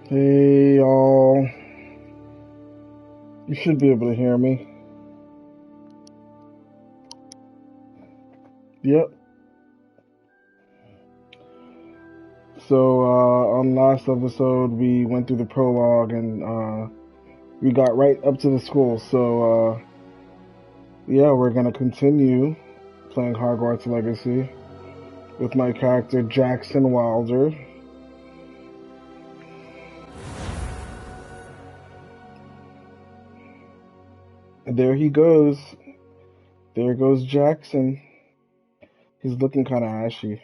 Hey y'all, you should be able to hear me. Yep. So on last episode we went through the prologue and we got right up to the school. So yeah, we're gonna continue playing Hogwarts Legacy with my character Jackson Wilder. And there he goes. There goes Jackson. He's looking kind of ashy.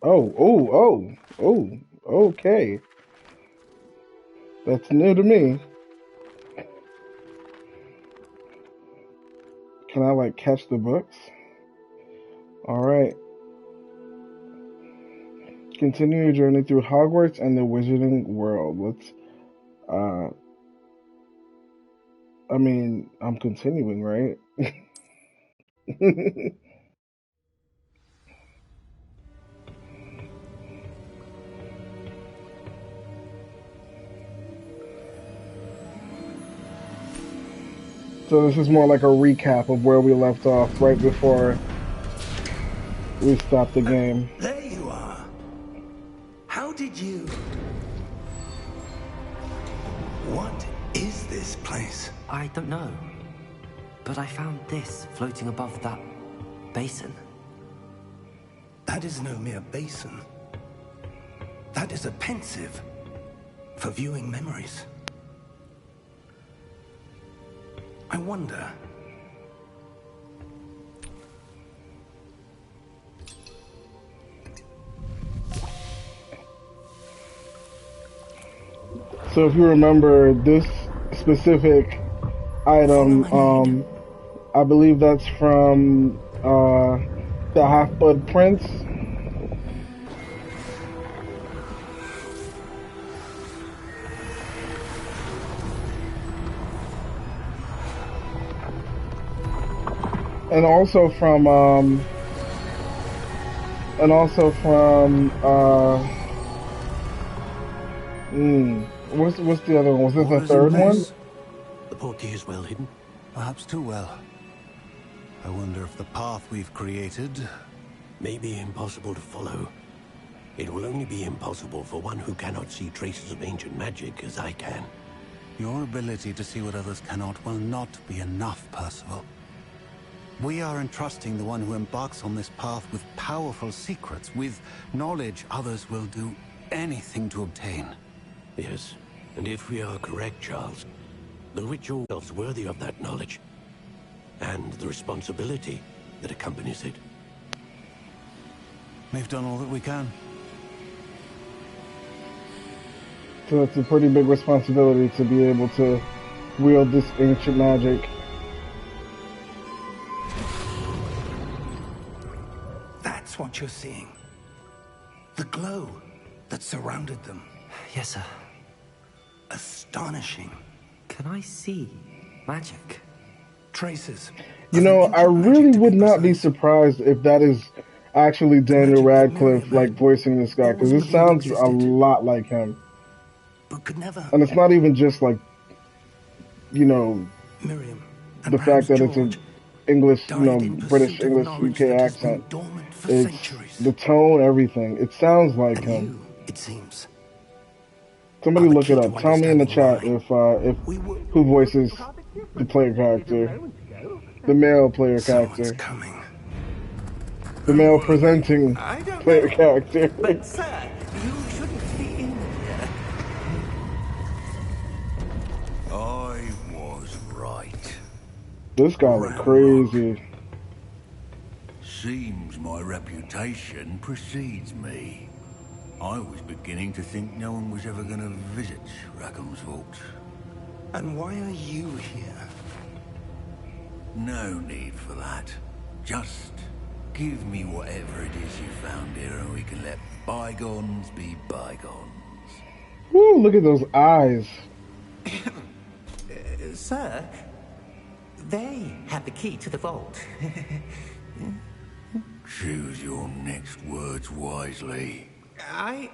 Oh, okay. That's new to me. Can I, like, catch the books? Alright. Continue your journey through Hogwarts and the Wizarding World. Let's, I mean, I'm continuing, right? So this is more like a recap of where we left off right before we stopped the game. There you are. How did you... What is this place? I don't know. But I found this floating above that basin. That is no mere basin. That is a pensive for viewing memories. I wonder... So if you remember this specific item, I believe that's from the Half-Blood Prince. And also from what's the other one? Was this the third one? The portkey is well hidden. Perhaps too well. I wonder if the path we've created May be impossible to follow. It will only be impossible for one who cannot see traces of ancient magic as I can. Your ability to see what others cannot will not be enough, Percival. We are entrusting the one who embarks on this path with powerful secrets, with knowledge others will do anything to obtain. Yes, and if we are correct, Charles, the ritual is worthy of that knowledge, and the responsibility that accompanies it. We've done all that we can. So it's a pretty big responsibility to be able to wield this ancient magic. That's what you're seeing. The glow that surrounded them. Yes, sir. Astonishing. Can I see magic? Traces. You know, I really would not be surprised if that is actually Daniel Radcliffe, like, voicing this guy, because this sounds a lot like him. But could never. And it's not even just, like, you know, Miriam. the fact that it's an English, you know, British, English, UK accent. It's the tone, everything. It sounds like him. It seems. Somebody look it up. Tell me in the chat if who voices the player character, the male player character, the male presenting player character. But sir, you shouldn't be in here. I was right. This guy was crazy. Seems my reputation precedes me. I was beginning to think no one was ever going to visit Rackham's vault. And why are you here? No need for that. Just give me whatever it is you found here and we can let bygones be bygones. Woo, look at those eyes. Sir, they have the key to the vault. Choose your next words wisely. I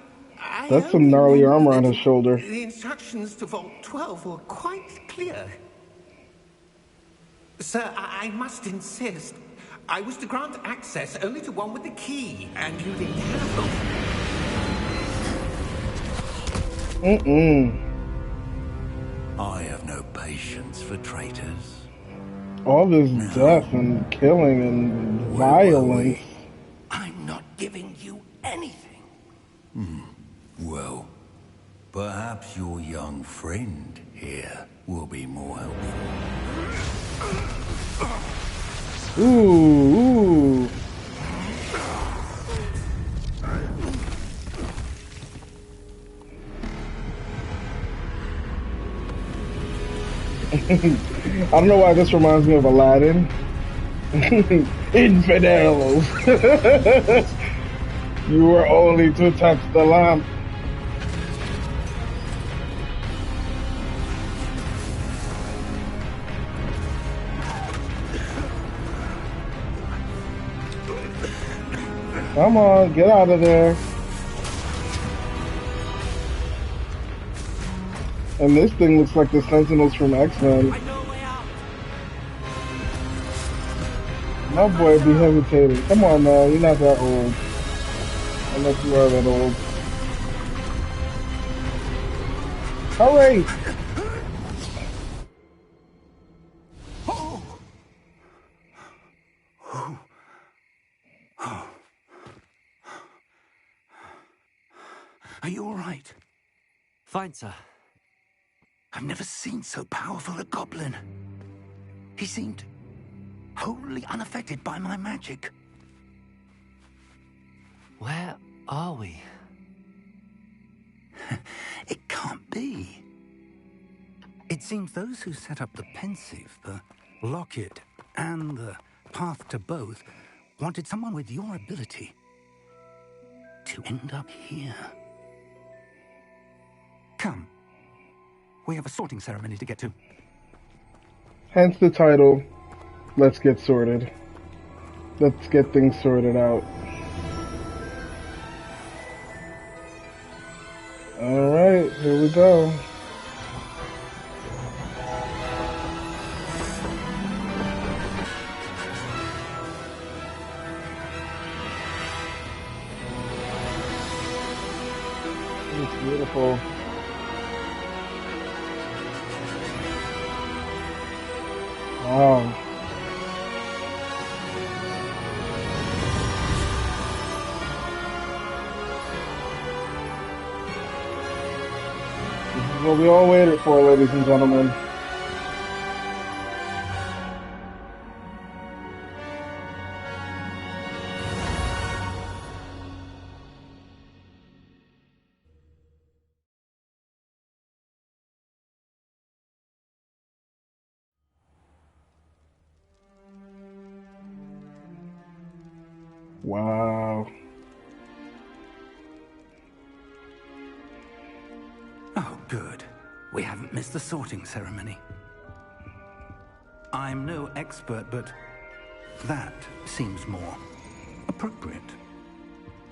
That's some only gnarly meant armor on that his shoulder. the instructions to Vault 12 were quite clear. Sir, I must insist. I was to grant access only to one with the key, and you've been careful. I have no patience for traitors. All this death and killing and violence. I'm not giving you anything. Well, perhaps your young friend here will be more helpful. Ooh. I don't know why this reminds me of Aladdin. Infidels! You were only to touch the lamp. Come on, get out of there. And this thing looks like the Sentinels from X-Men. My boy be hesitating. Come on, man. You're not that old. Unless you are that old. Hurry! Are you all right? Fine, sir. I've never seen so powerful a goblin. He seemed wholly unaffected by my magic. Where are we? It can't be. It seems those who set up the pensive, the locket, and the path to both wanted someone with your ability to end up here. Come. We have a sorting ceremony to get to. Hence the title, Let's Get Sorted. Let's get things sorted out. Alright, here we go. It's beautiful. Wow. This is what we all waited for, ladies and gentlemen. Wow. Oh, good. We haven't missed the sorting ceremony. I'm no expert, but that seems more appropriate.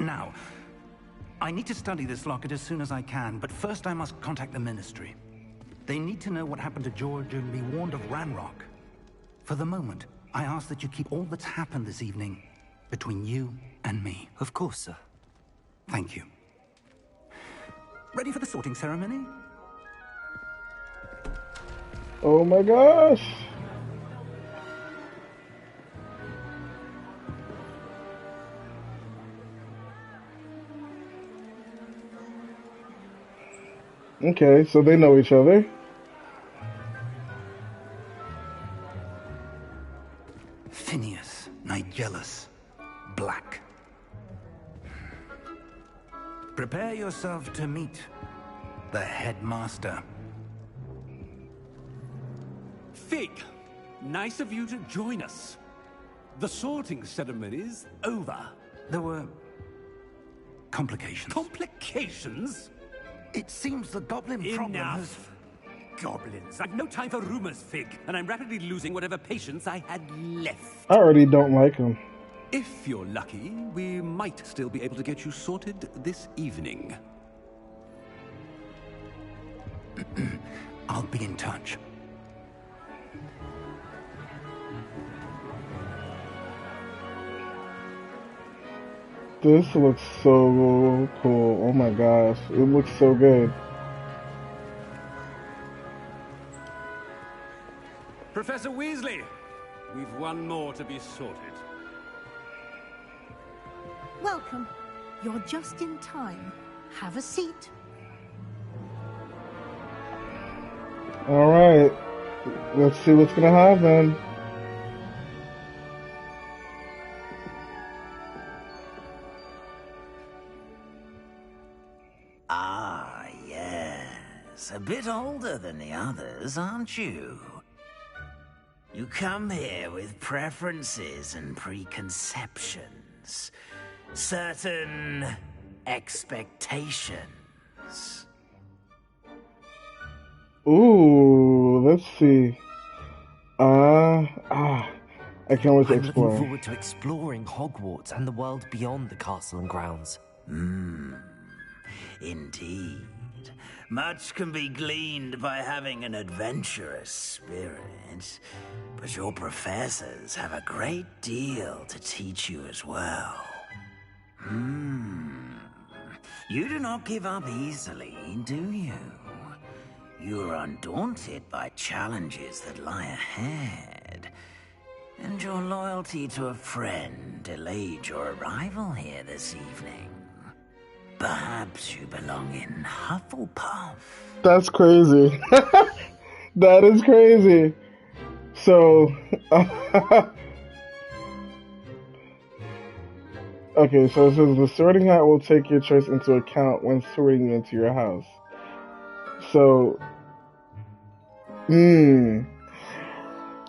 Now, I need to study this locket as soon as I can, but first I must contact the Ministry. They need to know what happened to George and be warned of Ranrock. For the moment, I ask that you keep all that's happened this evening between you and me. Of course, sir. Thank you. Ready for the sorting ceremony? Oh my gosh. Okay, so they know each other. Phineas, Nigellus, Black. Prepare yourself to meet the headmaster. Fig, nice of you to join us. The sorting ceremony's over. There were complications. Complications? It seems the goblin problem has... Enough! Goblins. I've no time for rumors, Fig, and I'm rapidly losing whatever patience I had left. I already don't like him. If you're lucky, we might still be able to get you sorted this evening. I'll be in touch. This looks so cool. Oh my gosh. It looks so good. Professor Weasley, we've one more to be sorted. Welcome. You're just in time. Have a seat. Alright. Let's see what's gonna happen. Ah, yes. A bit older than the others, aren't you? You come here with preferences and preconceptions. Certain expectations. Ooh, let's see. I can't wait to I'm looking explore. forward to exploring Hogwarts and the world beyond the castle and grounds. Indeed. Much can be gleaned by having an adventurous spirit, but your professors have a great deal to teach you as well. You do not give up easily, do you? You are undaunted by challenges that lie ahead, and your loyalty to a friend delayed your arrival here this evening. Perhaps you belong in Hufflepuff. That's crazy. That is crazy. So, okay, so it says the sorting hat will take your choice into account when sorting you into your house. So,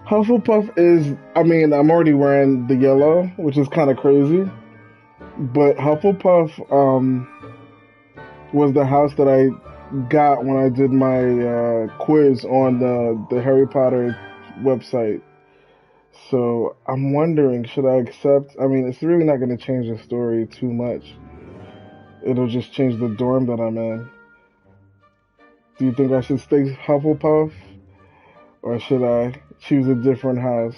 Hufflepuff is, I mean, I'm already wearing the yellow, which is kind of crazy. But Hufflepuff, was the house that I got when I did my quiz on the Harry Potter website. So I'm wondering, should I accept? I mean, it's really not going to change the story too much. It'll just change the dorm that I'm in. Do you think I should stay Hufflepuff? Or should I choose a different house?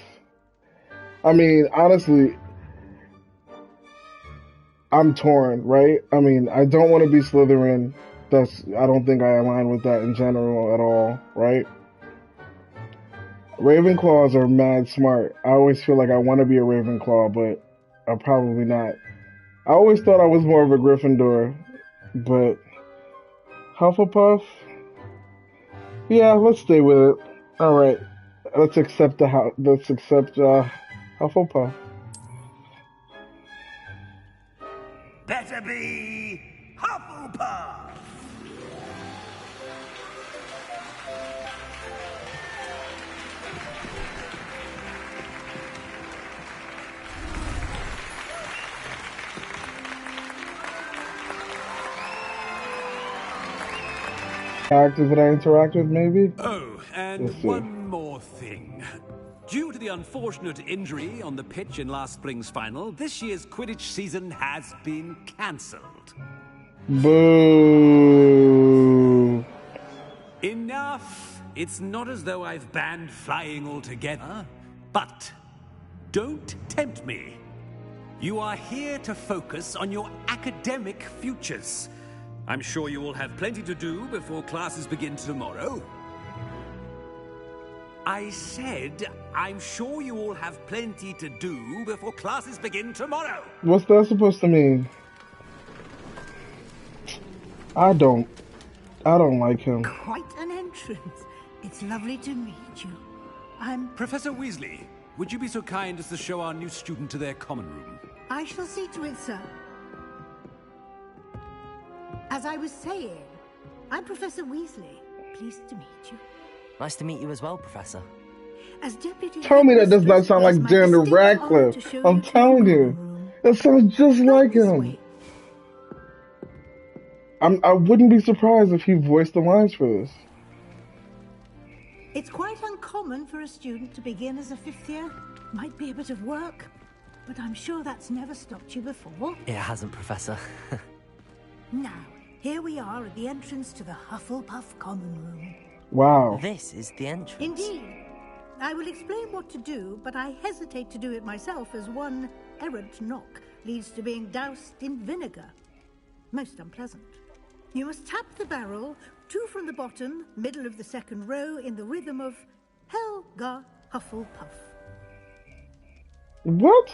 I mean, honestly, I'm torn, right? I mean, I don't want to be Slytherin. I don't think I align with that in general at all, right? Ravenclaws are mad smart. I always feel like I want to be a Ravenclaw, but I'm probably not. I always thought I was more of a Gryffindor, but Hufflepuff? Yeah, let's stay with it. All right, let's accept Hufflepuff. Better be Hufflepuff! Characters that I interact with, maybe? Oh, and one more thing. Due to the unfortunate injury on the pitch in last spring's final, this year's Quidditch season has been cancelled. Boo! Enough! It's not as though I've banned flying altogether, but don't tempt me. You are here to focus on your academic futures. I'm sure you will have plenty to do before classes begin tomorrow. I said, I'm sure you all have plenty to do before classes begin tomorrow. What's that supposed to mean? I don't like him. Quite an entrance. It's lovely to meet you. I'm... Professor Weasley, would you be so kind as to show our new student to their common room? I shall see to it, sir. As I was saying, I'm Professor Weasley. Pleased to meet you. Nice to meet you as well, Professor. As Deputy Tell me that does not sound like Daniel Radcliffe. I'm telling you. That sounds just like him. I wouldn't be surprised if he voiced the lines for this. It's quite uncommon for a student to begin as a 5th year. Might be a bit of work, but I'm sure that's never stopped you before. It hasn't, Professor. Now, here we are at the entrance to the Hufflepuff Common Room. Wow. This is the entrance. Indeed. I will explain what to do, but I hesitate to do it myself as one errant knock leads to being doused in vinegar. Most unpleasant. You must tap the barrel, 2 from the bottom, middle of the 2nd row, in the rhythm of Helga Hufflepuff. What?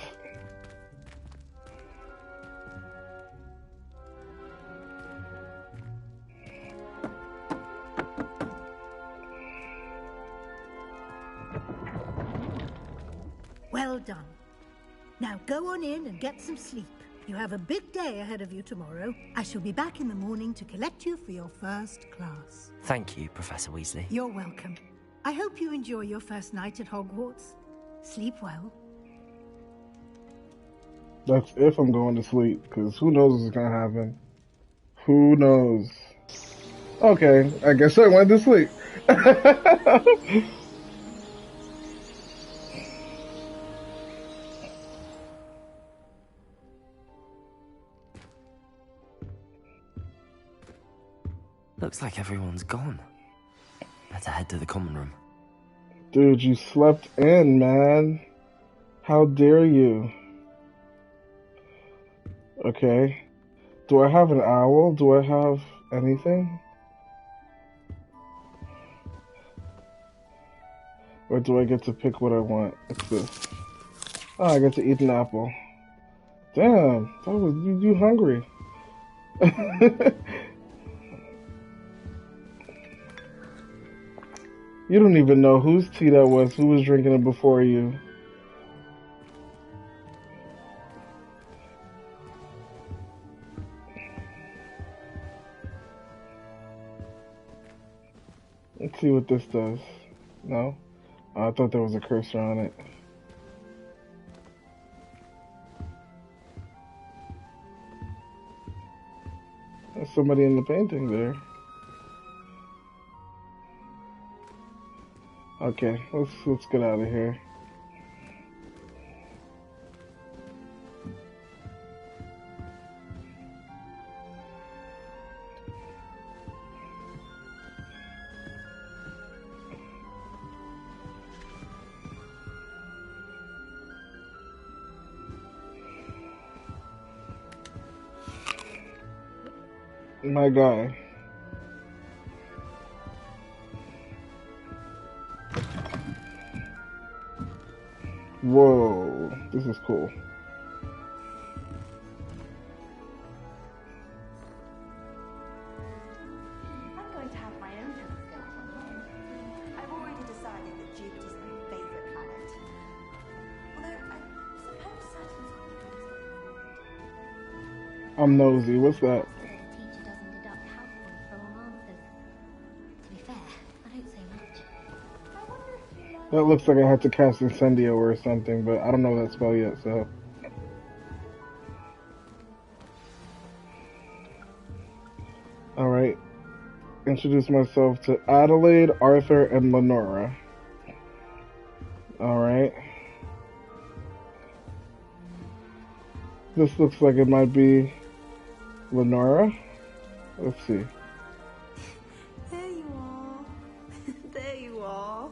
Well done. Now go on in and get some sleep. You have a big day ahead of you tomorrow. I shall be back in the morning to collect you for your first class. Thank you, Professor Weasley. You're welcome. I hope you enjoy your first night at Hogwarts. Sleep well. That's if I'm going to sleep, because who knows what's going to happen. Who knows? Okay, I guess I went to sleep. Looks like everyone's gone. Better head to the common room. Dude, you slept in, man. How dare you? Okay. Do I have an owl? Do I have anything? Or do I get to pick what I want? What's this? Oh, I get to eat an apple. Damn, that was you hungry. You don't even know whose tea that was, who was drinking it before you. Let's see what this does. No? Oh, I thought there was a cursor on it. There's somebody in the painting there. Okay, let's get out of here. My guy. Whoa, this is cool. I'm going to have my own telescope sometime. I've already decided that Jupiter's my favorite planet. Although I suppose Saturn's one. I'm nosy. What's that? The teacher doesn't deduct half points for wrong answers. To be fair, I don't say much. I wonder if you learn. That looks like I had to cast Incendio or something, but I don't know that spell yet, so. Alright. Introduce myself to Adelaide, Arthur, and Lenora. Alright. This looks like it might be Lenora. Let's see. There you are. There you are.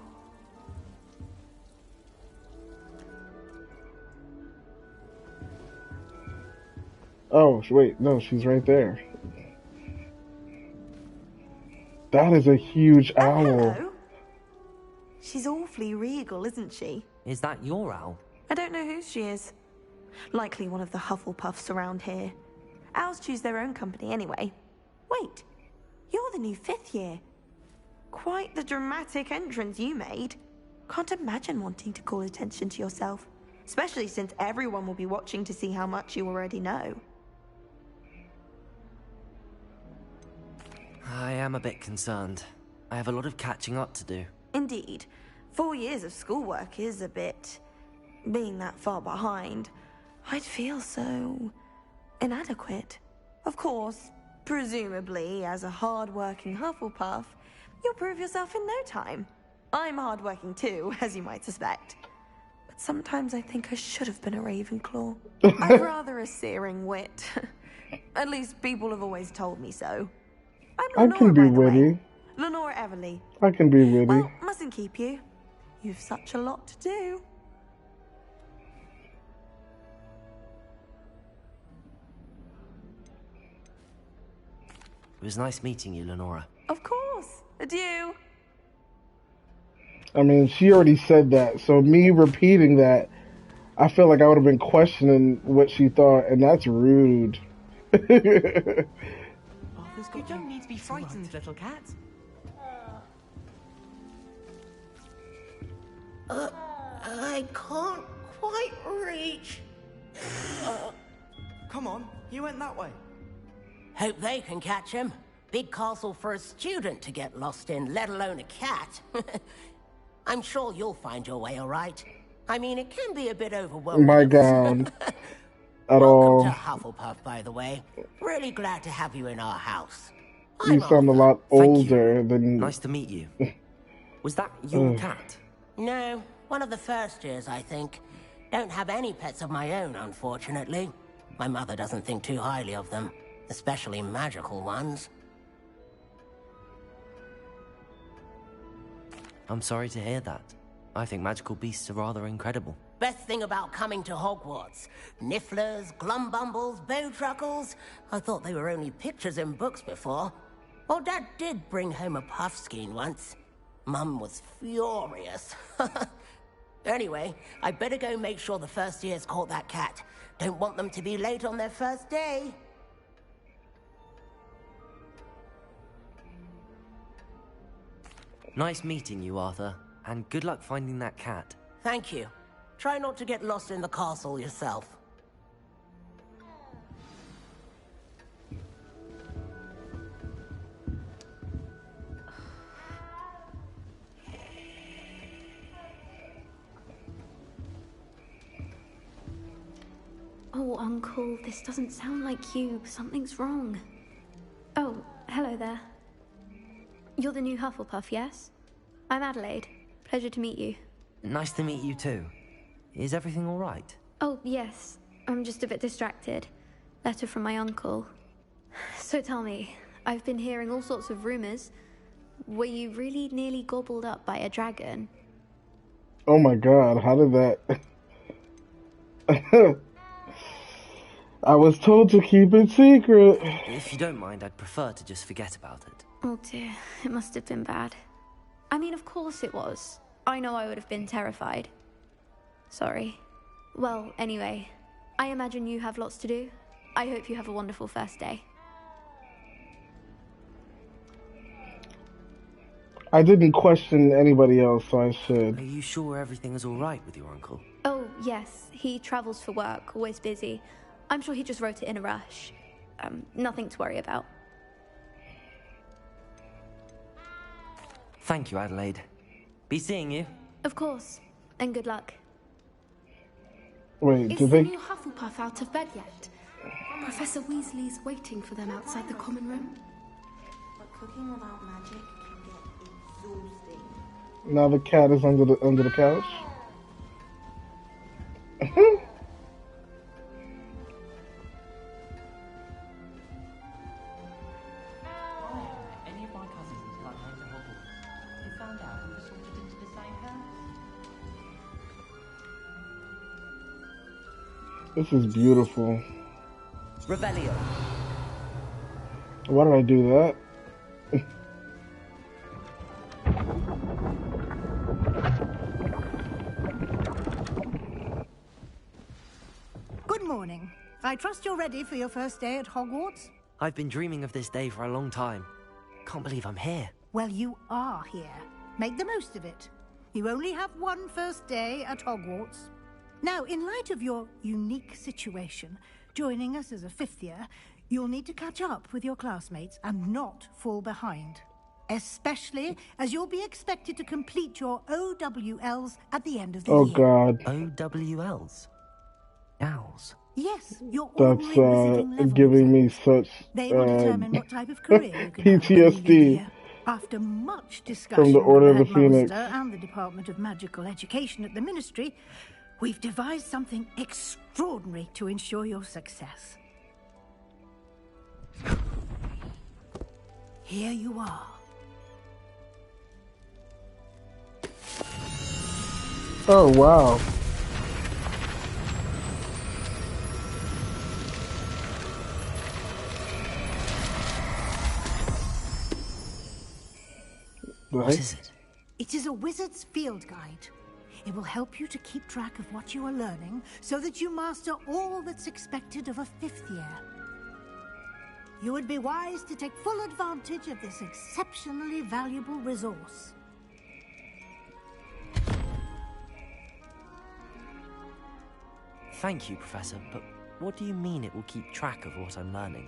Oh, wait, no, she's right there. That is a huge owl. Hello. She's awfully regal, isn't she? Is that your owl? I don't know who she is. Likely one of the Hufflepuffs around here. Owls choose their own company anyway. Wait, you're the new 5th year. Quite the dramatic entrance you made. Can't imagine wanting to call attention to yourself, especially since everyone will be watching to see how much you already know. I am a bit concerned. I have a lot of catching up to do. Indeed. 4 years of schoolwork is a bit... being that far behind. I'd feel so... inadequate. Of course, Presumably, as a hard-working Hufflepuff, you'll prove yourself in no time. I'm hard-working too, as you might suspect. But sometimes I think I should have been a Ravenclaw. I've rather a searing wit. At least people have always told me so. I'm Lenora, I can be by the witty. way. Lenora Everly. I can be witty. Well, mustn't keep you. You've such a lot to do. It was nice meeting you, Lenora. Of course. Adieu. I mean, she already said that, so me repeating that, I feel like I would have been questioning what she thought, and that's rude. You don't need to be frightened, little cat. I can't quite reach. Come on, you went that way. Hope they can catch him. Big castle for a student to get lost in, let alone a cat. I'm sure you'll find your way all right. I mean, it can be a bit overwhelming. My God. At Welcome all. to Hufflepuff, by the way. Really glad to have you in our house. You sound a lot older than... Nice to meet you. Was that your cat? No, one of the first years, I think. Don't have any pets of my own, unfortunately. My mother doesn't think too highly of them, especially magical ones. I'm sorry to hear that. I think magical beasts are rather incredible. Best thing about coming to Hogwarts. Nifflers, Glumbumbles, Bowtruckles. I thought they were only pictures in books before. Well, Dad did bring home a Puffskein once. Mum was furious. Anyway, I better go make sure the first years caught that cat. Don't want them to be late on their first day. Nice meeting you, Arthur. And good luck finding that cat. Thank you. Try not to get lost in the castle yourself. Oh, Uncle, this doesn't sound like you. Something's wrong. Oh, hello there. You're the new Hufflepuff, yes? I'm Adelaide. Pleasure to meet you. Nice to meet you too. Is everything all right? Oh, yes. I'm just a bit distracted. Letter from my uncle. So tell me, I've been hearing all sorts of rumors. Were you really nearly gobbled up by a dragon? Oh my God, how did that... I was told to keep it secret. If you don't mind, I'd prefer to just forget about it. Oh dear, it must have been bad. I mean, of course it was. I know I would have been terrified. Sorry. Well, anyway, I imagine you have lots to do. I hope you have a wonderful first day. I didn't question anybody else, so I should. Are you sure everything is all right with your uncle? Oh, yes. He travels for work, always busy. I'm sure he just wrote it in a rush. Nothing to worry about. Thank you, Adelaide. Be seeing you. Of course. And good luck. Wait, Is do the they... new Hufflepuff out of bed yet? Professor Weasley's waiting for them outside the common room. But cooking without magic can get exhausting. Now the cat is under the couch. Any of my cousins until I came to Hogwarts. You found out we were sorted into the same house? This is beautiful. Revelio. Why did I do that? Good morning. I trust you're ready for your first day at Hogwarts? I've been dreaming of this day for a long time. Can't believe I'm here. Well, you are here. Make the most of it. You only have one first day at Hogwarts. Now, in light of your unique situation, joining us as a fifth year, you'll need to catch up with your classmates and not fall behind. Especially as you'll be expected to complete your OWLs at the end of the year. Oh, God. OWLs? Owls. Yes, your That's ordinary visiting level giving me exams. such They will determine what type of career you can have when you leave PTSD here. After much from the discussion with Order the of the headmaster Phoenix. and the Department of Magical Education at the Ministry, we've devised something extraordinary to ensure your success. Here you are. Oh, wow. What is it? It is a wizard's field guide. It will help you to keep track of what you are learning so that you master all that's expected of a 5th year. You would be wise to take full advantage of this exceptionally valuable resource. Thank you, Professor, but what do you mean it will keep track of what I'm learning?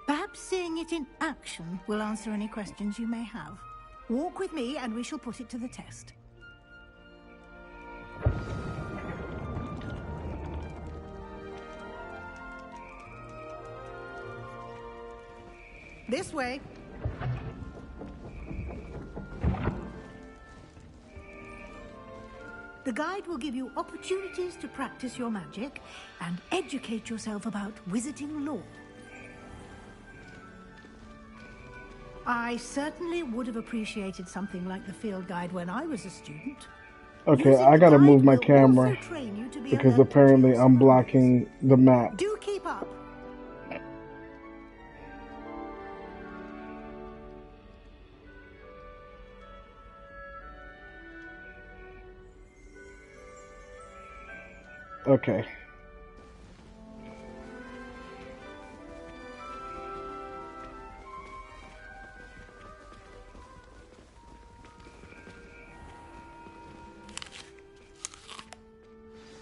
Perhaps seeing it in action will answer any questions you may have. Walk with me and we shall put it to the test. This way. The guide will give you opportunities to practice your magic and educate yourself about wizarding lore. I certainly would have appreciated something like the field guide when I was a student. Okay, I gotta move my camera because apparently I'm blocking the map. Do keep up. Okay.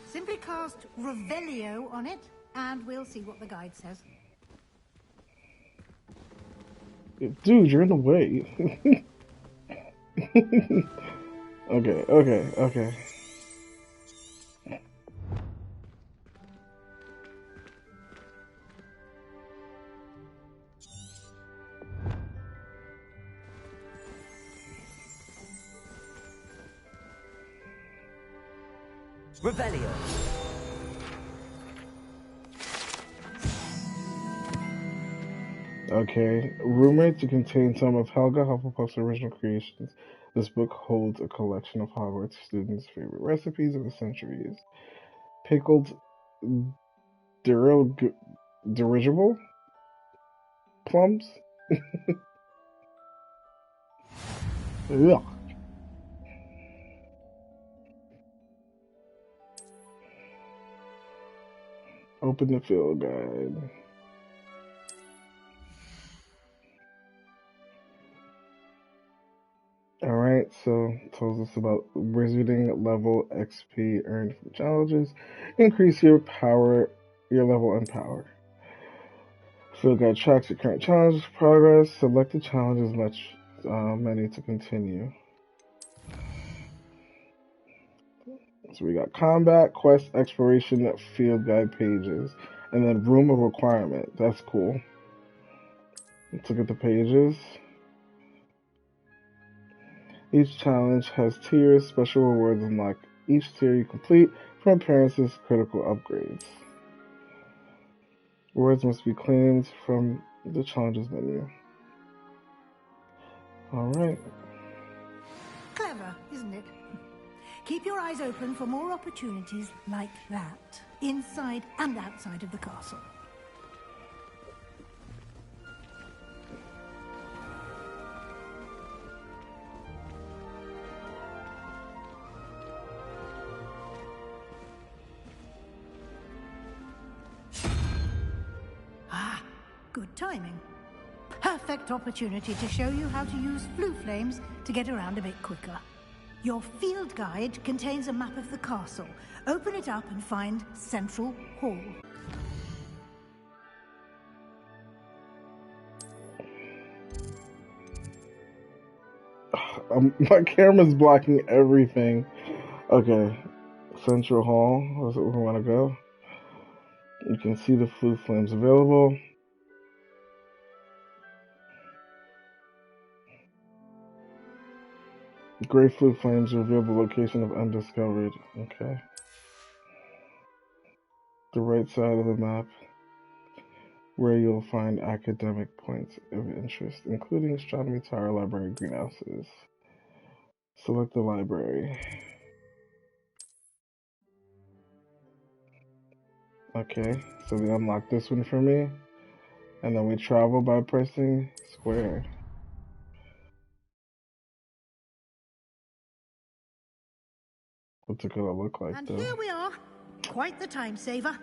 Simply cast Revelio on it, and we'll see what the guide says. Dude, you're in the way. Okay. Revelio. Okay. Rumored to contain some of Helga Hufflepuff's original creations, this book holds a collection of Hogwarts students' favorite recipes of the centuries. Pickled dirigible plums? Ugh. Open the field guide. Alright, so it tells us about wizarding level XP earned from challenges. Increase your power, your level and power. Field guide tracks your current challenge progress. Select the challenge as much many to continue. So we got combat, quest, exploration, field guide pages, and then room of requirement. That's cool. Let's look at the pages. Each challenge has tiers, special rewards unlock each tier you complete from appearances, critical upgrades. Rewards must be claimed from the challenges menu. Alright. Clever, isn't it? Keep your eyes open for more opportunities like that, inside and outside of the castle. Ah, good timing. Perfect opportunity to show you how to use flue flames to get around a bit quicker. Your field guide contains a map of the castle. Open it up and find Central Hall. My camera's blocking everything. Okay, Central Hall. That's where we want to go. You can see the flue flames available. Gray flue flames reveal the location of undiscovered. Okay. The right side of the map, where you'll find academic points of interest, including astronomy tower, library, greenhouses. Select the library. Okay, so they unlock this one for me, and then we travel by pressing square. What's it gonna look like, and though? Here we are. Quite the time saver.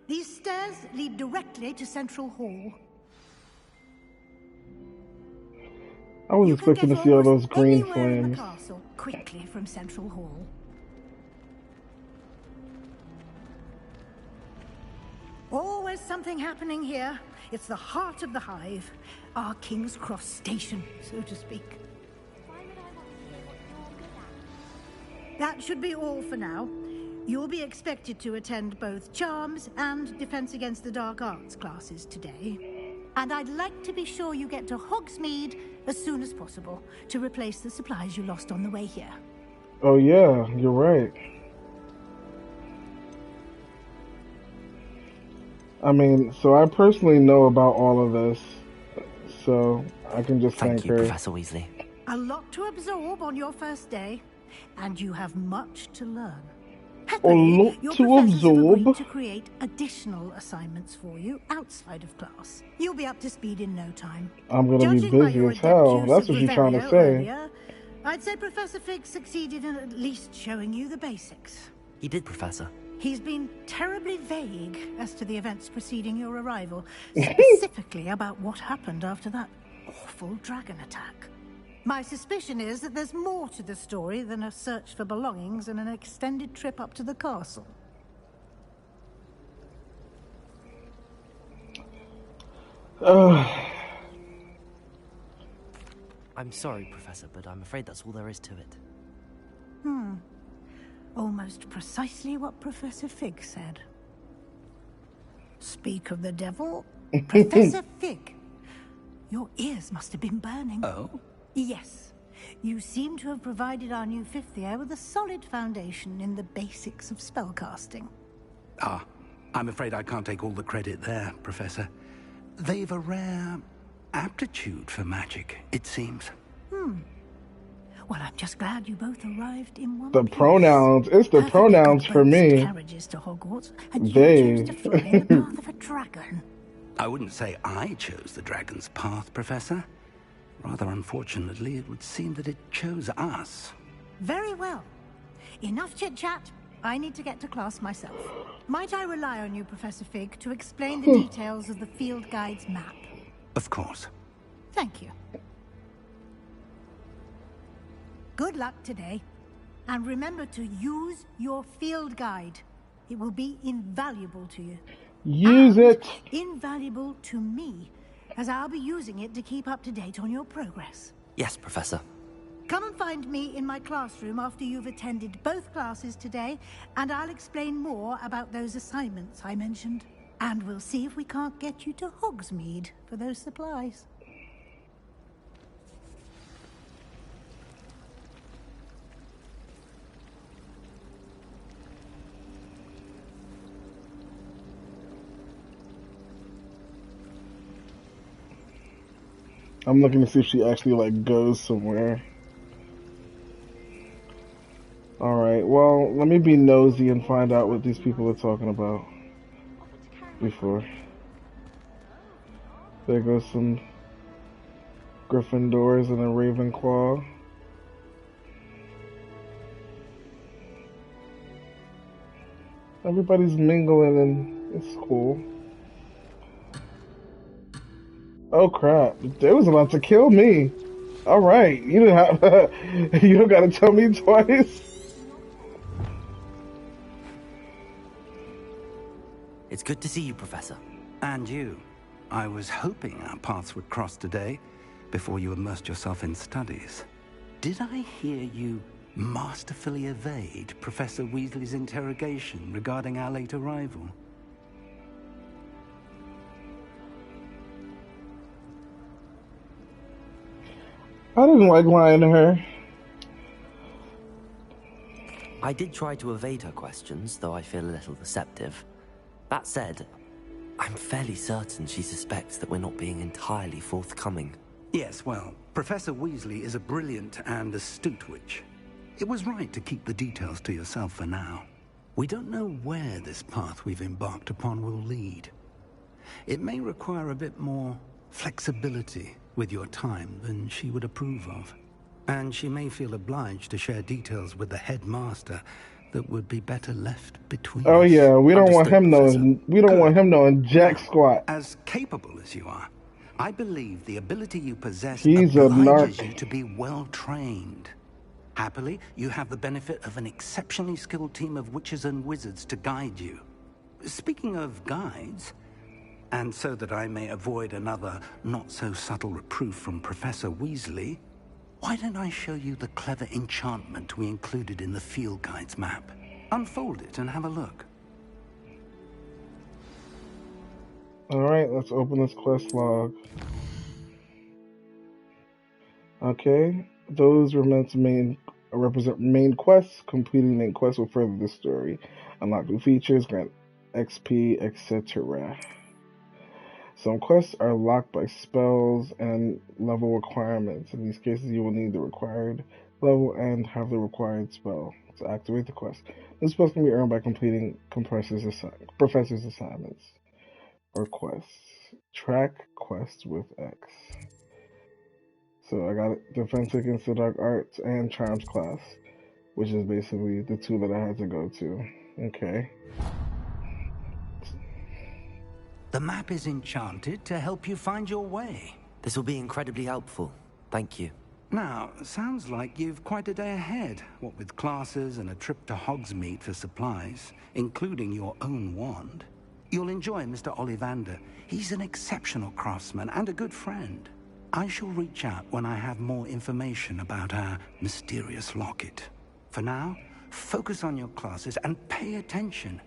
These stairs lead directly to Central Hall. I was expecting to see all those green anywhere in the flames. castle quickly from Central Hall. Always something happening here. It's the heart of the hive. Our King's Cross station, so to speak. That should be all for now. You'll be expected to attend both Charms and Defense Against the Dark Arts classes today. And I'd like to be sure you get to Hogsmeade as soon as possible to replace the supplies you lost on the way here. Oh yeah, you're right. I mean, so I personally know about all of this, so I can just thank you, her. Professor Weasley. A lot to absorb on your first day, and you have much to learn. Happily, your professors have agreed to create additional assignments for you outside of class. You'll be up to speed in no time. I'm gonna be Judging by busy your as hell. adept That's use what of you're trying to Revelio say. earlier, I'd say Professor Fig succeeded in at least showing you the basics. He did, Professor. He's been terribly vague as to the events preceding your arrival, specifically about what happened after that awful dragon attack. My suspicion is that there's more to the story than a search for belongings and an extended trip up to the castle. I'm sorry, Professor, but I'm afraid that's all there is to it. Almost precisely what Professor Fig said. Speak of the devil, Professor Fig. Your ears must have been burning. Oh? Yes. You seem to have provided our new fifth year with a solid foundation in the basics of spellcasting. Ah, I'm afraid I can't take all the credit there, Professor. They've a rare aptitude for magic, it seems. Well, I'm just glad you both arrived in one The piece. pronouns. It's the pronouns for me. Carriages to Hogwarts, and you They. chose to fly in the path of a dragon. I wouldn't say I chose the dragon's path, Professor. Rather unfortunately, it would seem that it chose us. Very well. Enough chit-chat. I need to get to class myself. Might I rely on you, Professor Fig, to explain the details of the field guide's map? Of course. Thank you. Good luck today. And remember to use your field guide. It will be invaluable to you. Use it. Invaluable to me, as I'll be using it to keep up to date on your progress. Yes, Professor. Come and find me in my classroom after you've attended both classes today, and I'll explain more about those assignments I mentioned. And we'll see if we can't get you to Hogsmeade for those supplies. I'm looking to see if she actually like goes somewhere. Alright, well, let me be nosy and find out what these people are talking about before. There goes some Gryffindors and a Ravenclaw. Everybody's mingling and it's cool. Oh crap, they was about to kill me. Alright, you didn't have you don't gotta tell me twice. It's good to see you, Professor. And you. I was hoping our paths would cross today, before you immersed yourself in studies. Did I hear you masterfully evade Professor Weasley's interrogation regarding our late arrival. I didn't like lying to her. I did try to evade her questions, though I feel a little deceptive. That said, I'm fairly certain she suspects that we're not being entirely forthcoming. Yes, well, Professor Weasley is a brilliant and astute witch. It was right to keep the details to yourself for now. We don't know where this path we've embarked upon will lead. It may require a bit more flexibility with your time than she would approve of. And she may feel obliged to share details with the headmaster that would be better left between us. Oh yeah, we don't want him Professor? knowing. We don't want him knowing jack squat. As capable as you are, I believe the ability you possess He's a obliges narc. you to be well trained. Happily, you have the benefit of an exceptionally skilled team of witches and wizards to guide you. Speaking of guides, and so that I may avoid another not-so-subtle reproof from Professor Weasley, why don't I show you the clever enchantment we included in the field guide's map? Unfold it and have a look. Alright, let's open this quest log. Okay, those were meant to represent main quests. Completing main quests will further the story, unlock new features, grant XP, etc. Some quests are locked by spells and level requirements. In these cases, you will need the required level and have the required spell to activate the quest. This spell can be earned by completing professor's assignments or quests. Track quests with X. So I got Defense Against the Dark Arts and Charms class, which is basically the two that I had to go to. Okay. The map is enchanted to help you find your way. This will be incredibly helpful. Thank you. Now, sounds like you've quite a day ahead, what with classes and a trip to Hogsmeade for supplies, including your own wand. You'll enjoy Mr. Ollivander. He's an exceptional craftsman and a good friend. I shall reach out when I have more information about our mysterious locket. For now, focus on your classes and pay attention.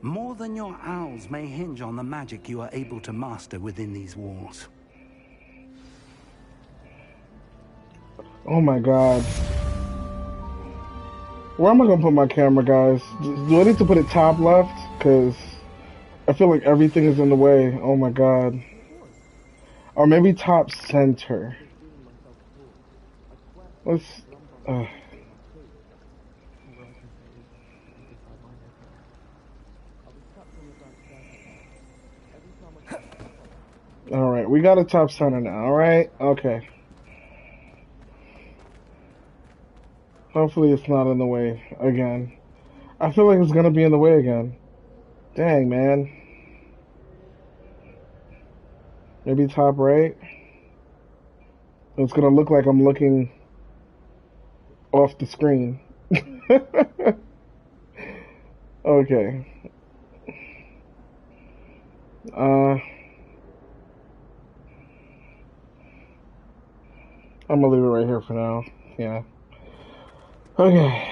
More than your owls may hinge on the magic you are able to master within these walls. Oh my god. Where am I gonna put my camera, guys? Do I need to put it top left? Because I feel like everything is in the way. Oh my god. Or maybe top center. Let's... Alright, we got a top center now, alright? Okay. Hopefully it's not in the way again. I feel like it's gonna be in the way again. Dang, man. Maybe top right? It's gonna look like I'm looking off the screen. Okay. I'm gonna leave it right here for now. Yeah. Okay.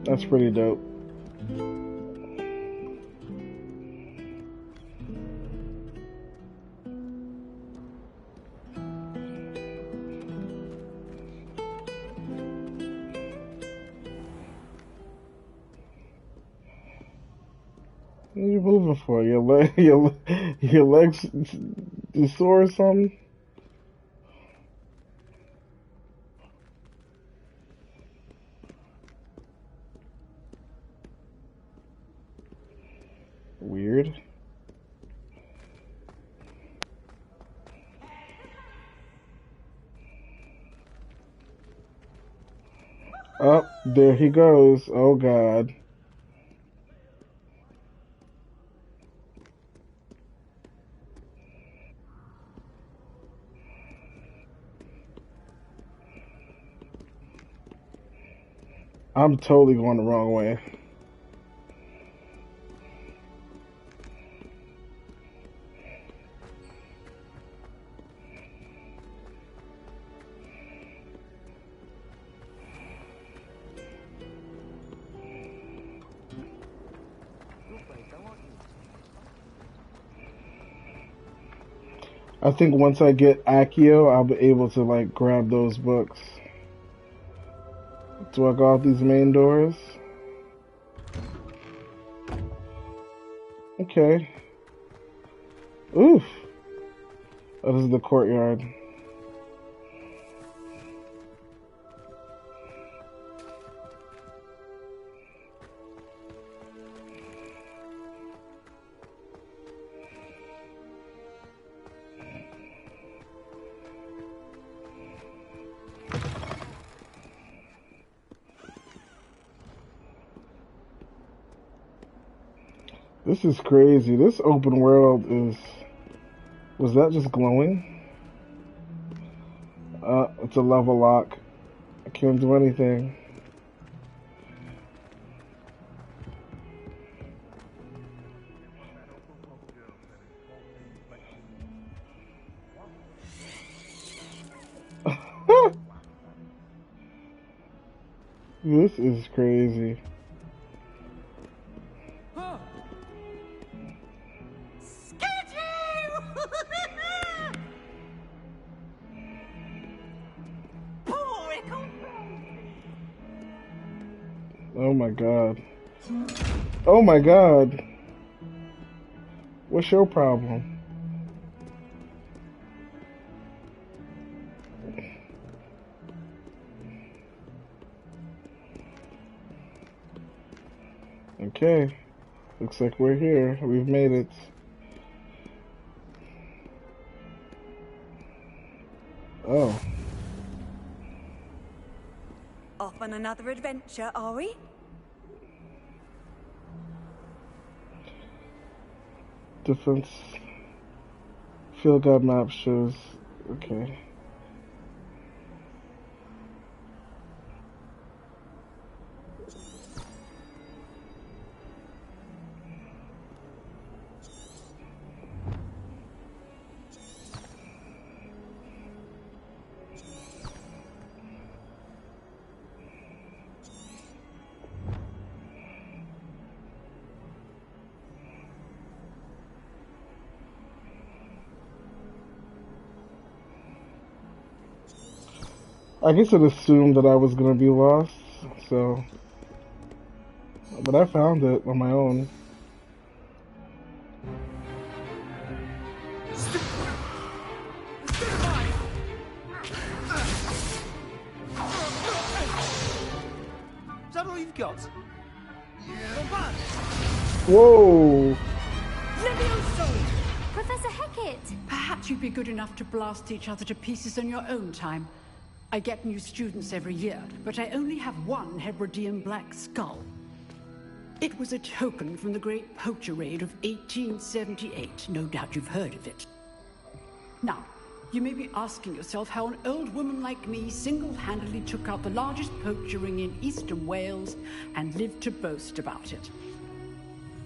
That's pretty dope. What are you moving for? Your legs sore or something? Weird. Oh, there he goes. Oh god. I'm totally going the wrong way. I think once I get Accio, I'll be able to like grab those books. Do I go out these main doors? Okay. Oof. Oh, this is the courtyard. This is crazy. This open world is... Was that just glowing? It's a level lock. I can't do anything. This is crazy. Oh my god. Oh my god. What's your problem? Okay. Looks like we're here. We've made it. Oh. Off on another adventure, are we? Defense field guide map shows. Okay. I guess it assumed that I was gonna be lost, so... But I found it on my own. Is that all you've got? Whoa! Professor Hecat! Perhaps you'd be good enough to blast each other to pieces on your own time. I get new students every year, but I only have one Hebridean black skull. It was a token from the Great Poacher Raid of 1878. No doubt you've heard of it. Now, you may be asking yourself how an old woman like me single-handedly took out the largest poacher ring in eastern Wales and lived to boast about it.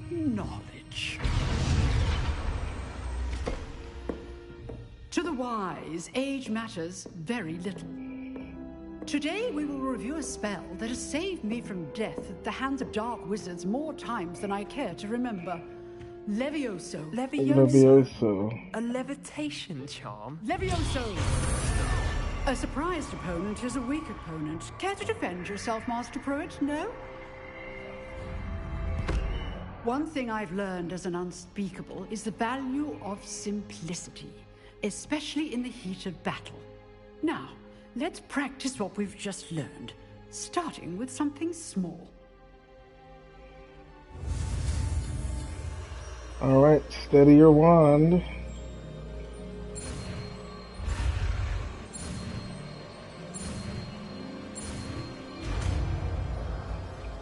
Knowledge. To the wise, age matters very little. Today we will review a spell that has saved me from death at the hands of dark wizards more times than I care to remember. Levioso. Levioso. A levitation charm? Levioso! A surprised opponent is a weak opponent. Care to defend yourself, Master Pruitt? No? One thing I've learned as an unspeakable is the value of simplicity, especially in the heat of battle. Now, let's practice what we've just learned, starting with something small. Alright, steady your wand.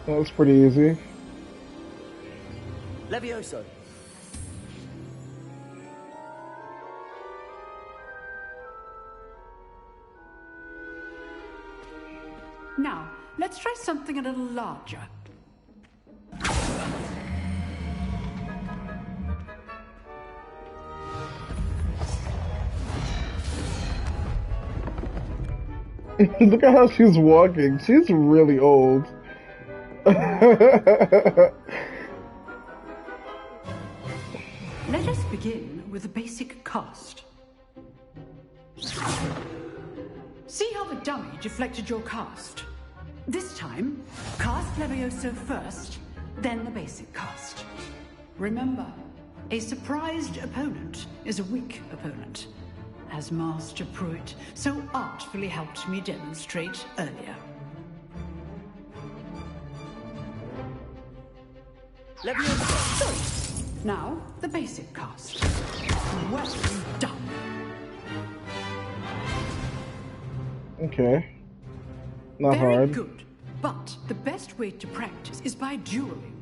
That was pretty easy. Levioso. Now, let's try something a little larger. Look at how she's walking. She's really old. Let us begin with a basic cast. See how the dummy deflected your cast? This time, cast Levioso first, then the basic cast. Remember, a surprised opponent is a weak opponent, as Master Pruitt so artfully helped me demonstrate earlier. Levioso! Now, the basic cast. Well done. Okay. Not Very hard. good. But the best way to practice is by dueling.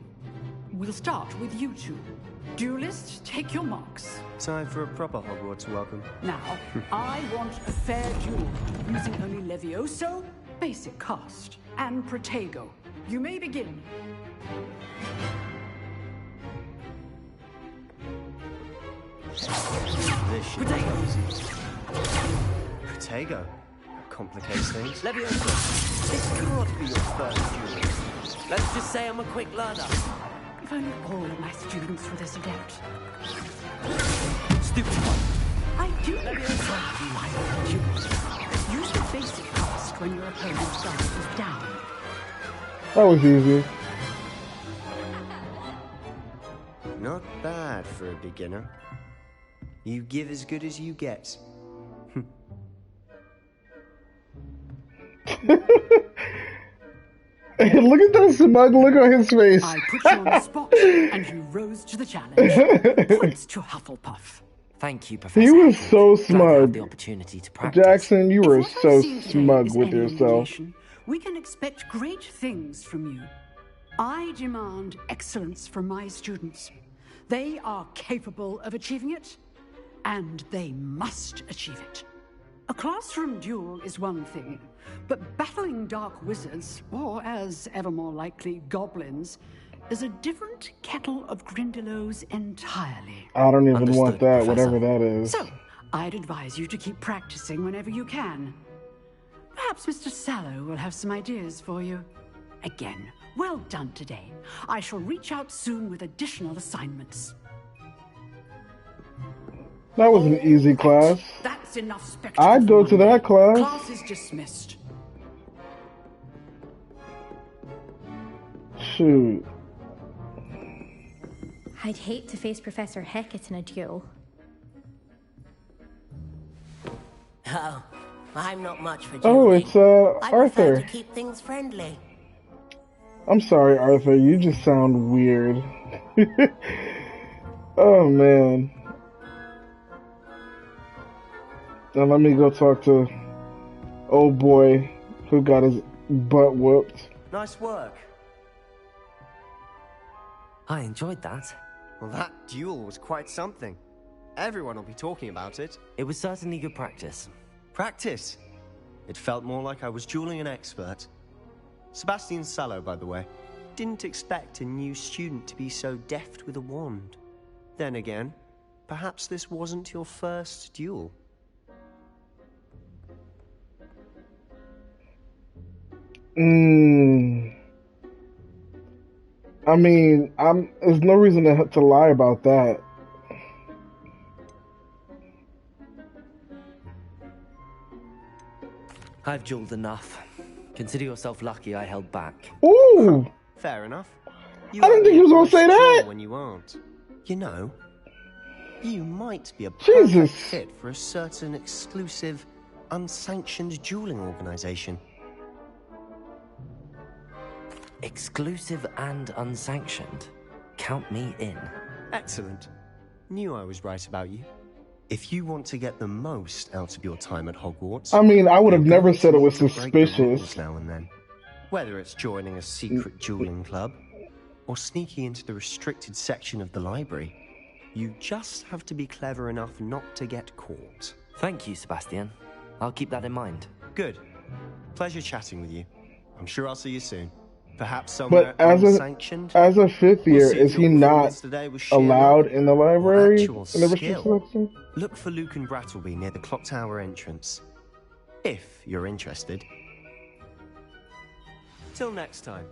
We'll start with you two. Duelists, take your marks. Time for a proper Hogwarts welcome. Now, I want a fair duel, using only Levioso, basic cast, and Protego. You may begin. This should be easy. Protego. Complicates things. Levioso, this can't be your first duel. Let's just say I'm a quick learner. If only all of my students were this adept. Stupid one. I do like duels. Use the basic cast when your opponent's guard is down. That was easy. Not bad for a beginner. You give as good as you get. Look at that smug look on his face. I put you on the spot, and you rose to the challenge. Points to Hufflepuff. Thank you, Professor. He was so Glad I had smug. the opportunity to practice. Jackson, you were so Today smug is with any yourself. indication, we can expect great things from you. I demand excellence from my students. They are capable of achieving it, and they must achieve it. A classroom duel is one thing, but battling dark wizards, or as ever more likely, goblins, is a different kettle of Grindylows entirely. I don't even want Understood, that, Professor. whatever that is. So, I'd advise you to keep practicing whenever you can. Perhaps Mr. Sallow will have some ideas for you. Again, well done today. I shall reach out soon with additional assignments. That was an easy class. That's enough spectacle. I'd go for to one that day. class. Class is dismissed. Shoot. I'd hate to face Professor Hecat in a duel. Oh, I'm not much for Oh, dueling. it's I prefer Arthur. to keep things friendly. I'm sorry, Arthur. You just sound weird. Oh man. Now let me go talk to old boy who got his butt whooped. Nice work. I enjoyed that. Well, that duel was quite something. Everyone will be talking about it. It was certainly good practice. Practice? It felt more like I was dueling an expert. Sebastian Sallow, by the way. Didn't expect a new student to be so deft with a wand. Then again, perhaps this wasn't your first duel. I mean, there's no reason to lie about that. I've dueled enough. Consider yourself lucky I held back. Ooh! Fair enough. I didn't think you was gonna say that! When you aren't. You know, you might be a Jesus. perfect fit for a certain exclusive, unsanctioned dueling organization. Exclusive and unsanctioned. Count me in. Excellent. Knew I was right about you. If you want to get the most out of your time at Hogwarts, I mean, I would have you're never going to said it need was to break the suspicious. rules now and then. Whether it's joining a secret dueling club or sneaking into the restricted section of the library, you just have to be clever enough not to get caught. Thank you, Sebastian. I'll keep that in mind. Good. Pleasure chatting with you. I'm sure I'll see you soon. Perhaps somewhere But unsanctioned. as a fifth We'll year, see if is he your not performance today was sheer allowed luck in the or library? actual In the restricted skill. section? Look for Luke and Brattleby near the clock tower entrance. If you're interested. Till next time.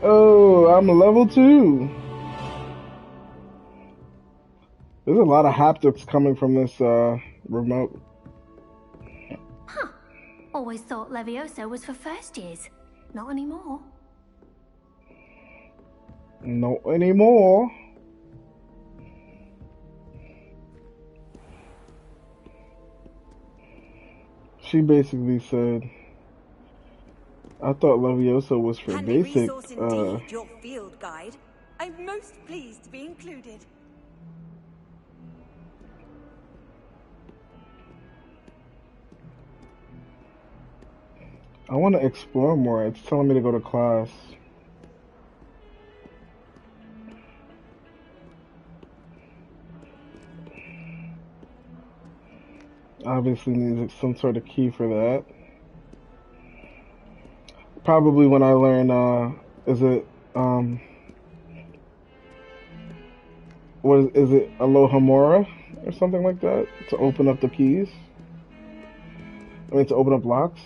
Oh, I'm level 2. There's a lot of haptics coming from this remote. Huh. Always thought Levioso was for first years. Not anymore. Not anymore. She basically said, I thought Levioso was for Handy basic. resource indeed, your field guide. I'm most pleased to be included. I want to explore more. It's telling me to go to class. Obviously needs some sort of key for that. Probably when I learn, is it, what is it, Alohomora or something like that? To open up the keys? I mean, to open up locks?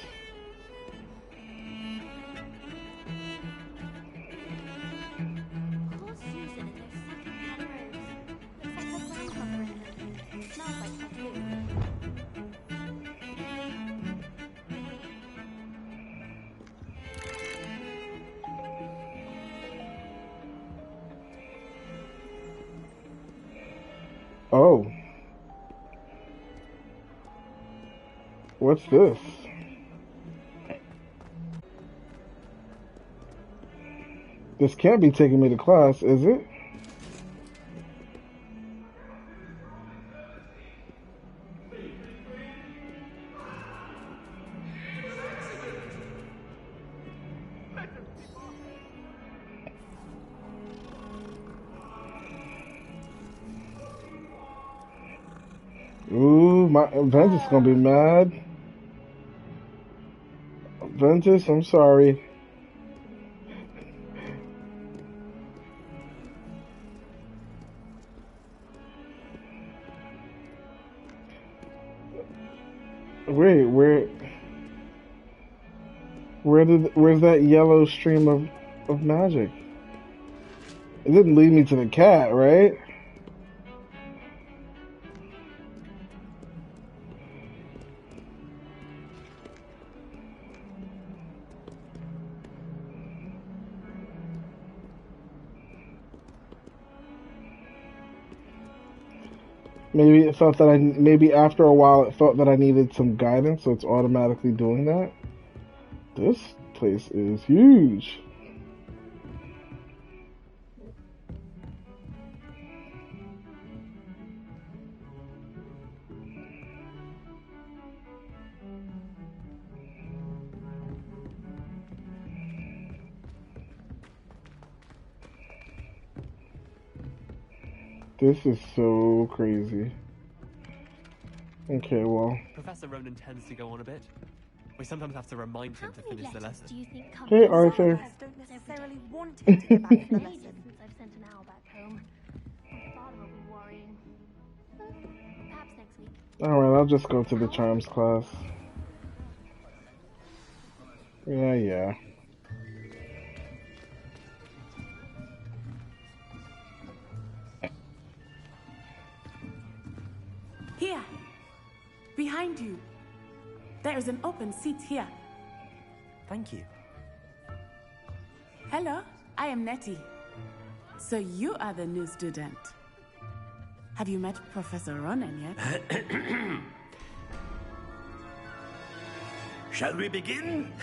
Oh. What's this? This can't be taking me to class, is it? Ooh, my Ventus is gonna be mad. Ventus, I'm sorry. Wait, where's that yellow stream of magic? It didn't lead me to the cat, right? Maybe it felt that maybe after a while it felt that I needed some guidance, so it's automatically doing that. This place is huge. This is so crazy. Okay, well. Professor Ronan tends to go on a bit. We sometimes have to remind him to finish the lesson. Hey, Arthur. I don't necessarily want him to get back from the lesson. Since I've sent an owl back home. My father will be worrying. Perhaps next week. Alright, I'll just go to the charms class. Yeah. Here, behind you. There is an open seat here. Thank you. Hello, I am Nettie. So you are the new student. Have you met Professor Ronan yet? Shall we begin?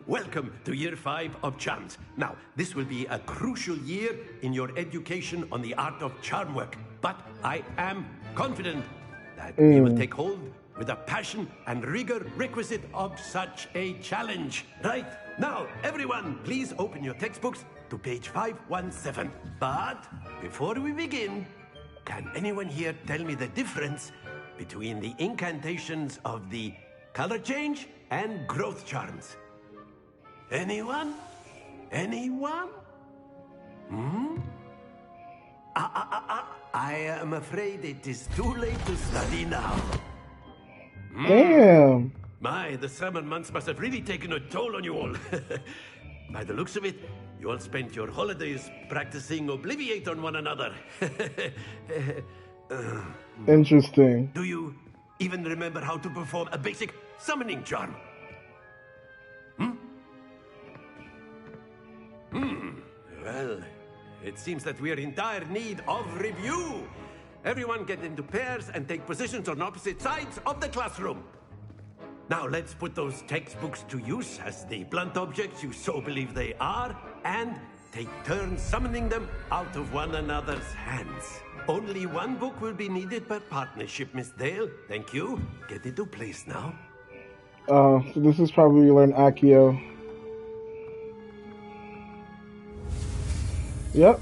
Welcome to Year 5 of Charms. Now, this will be a crucial year in your education on the art of charm work. But I am confident that you will take hold with the passion and rigor requisite of such a challenge. Right? Now, everyone, please open your textbooks to page 517. But before we begin, can anyone here tell me the difference between the incantations of the color change and growth charms? Anyone? Anyone? I am afraid it is too late to study now. Damn. My, the summer months must have really taken a toll on you all. By the looks of it, you all spent your holidays practicing Obliviate on one another. Interesting. Do you even remember how to perform a basic summoning charm? Well, it seems that we are in dire need of review. Everyone get into pairs and take positions on opposite sides of the classroom. Now let's put those textbooks to use as the blunt objects you so believe they are, and take turns summoning them out of one another's hands. Only one book will be needed per partnership, Miss Dale. Thank you. Get into place now. So this is probably you learn Accio. Yep.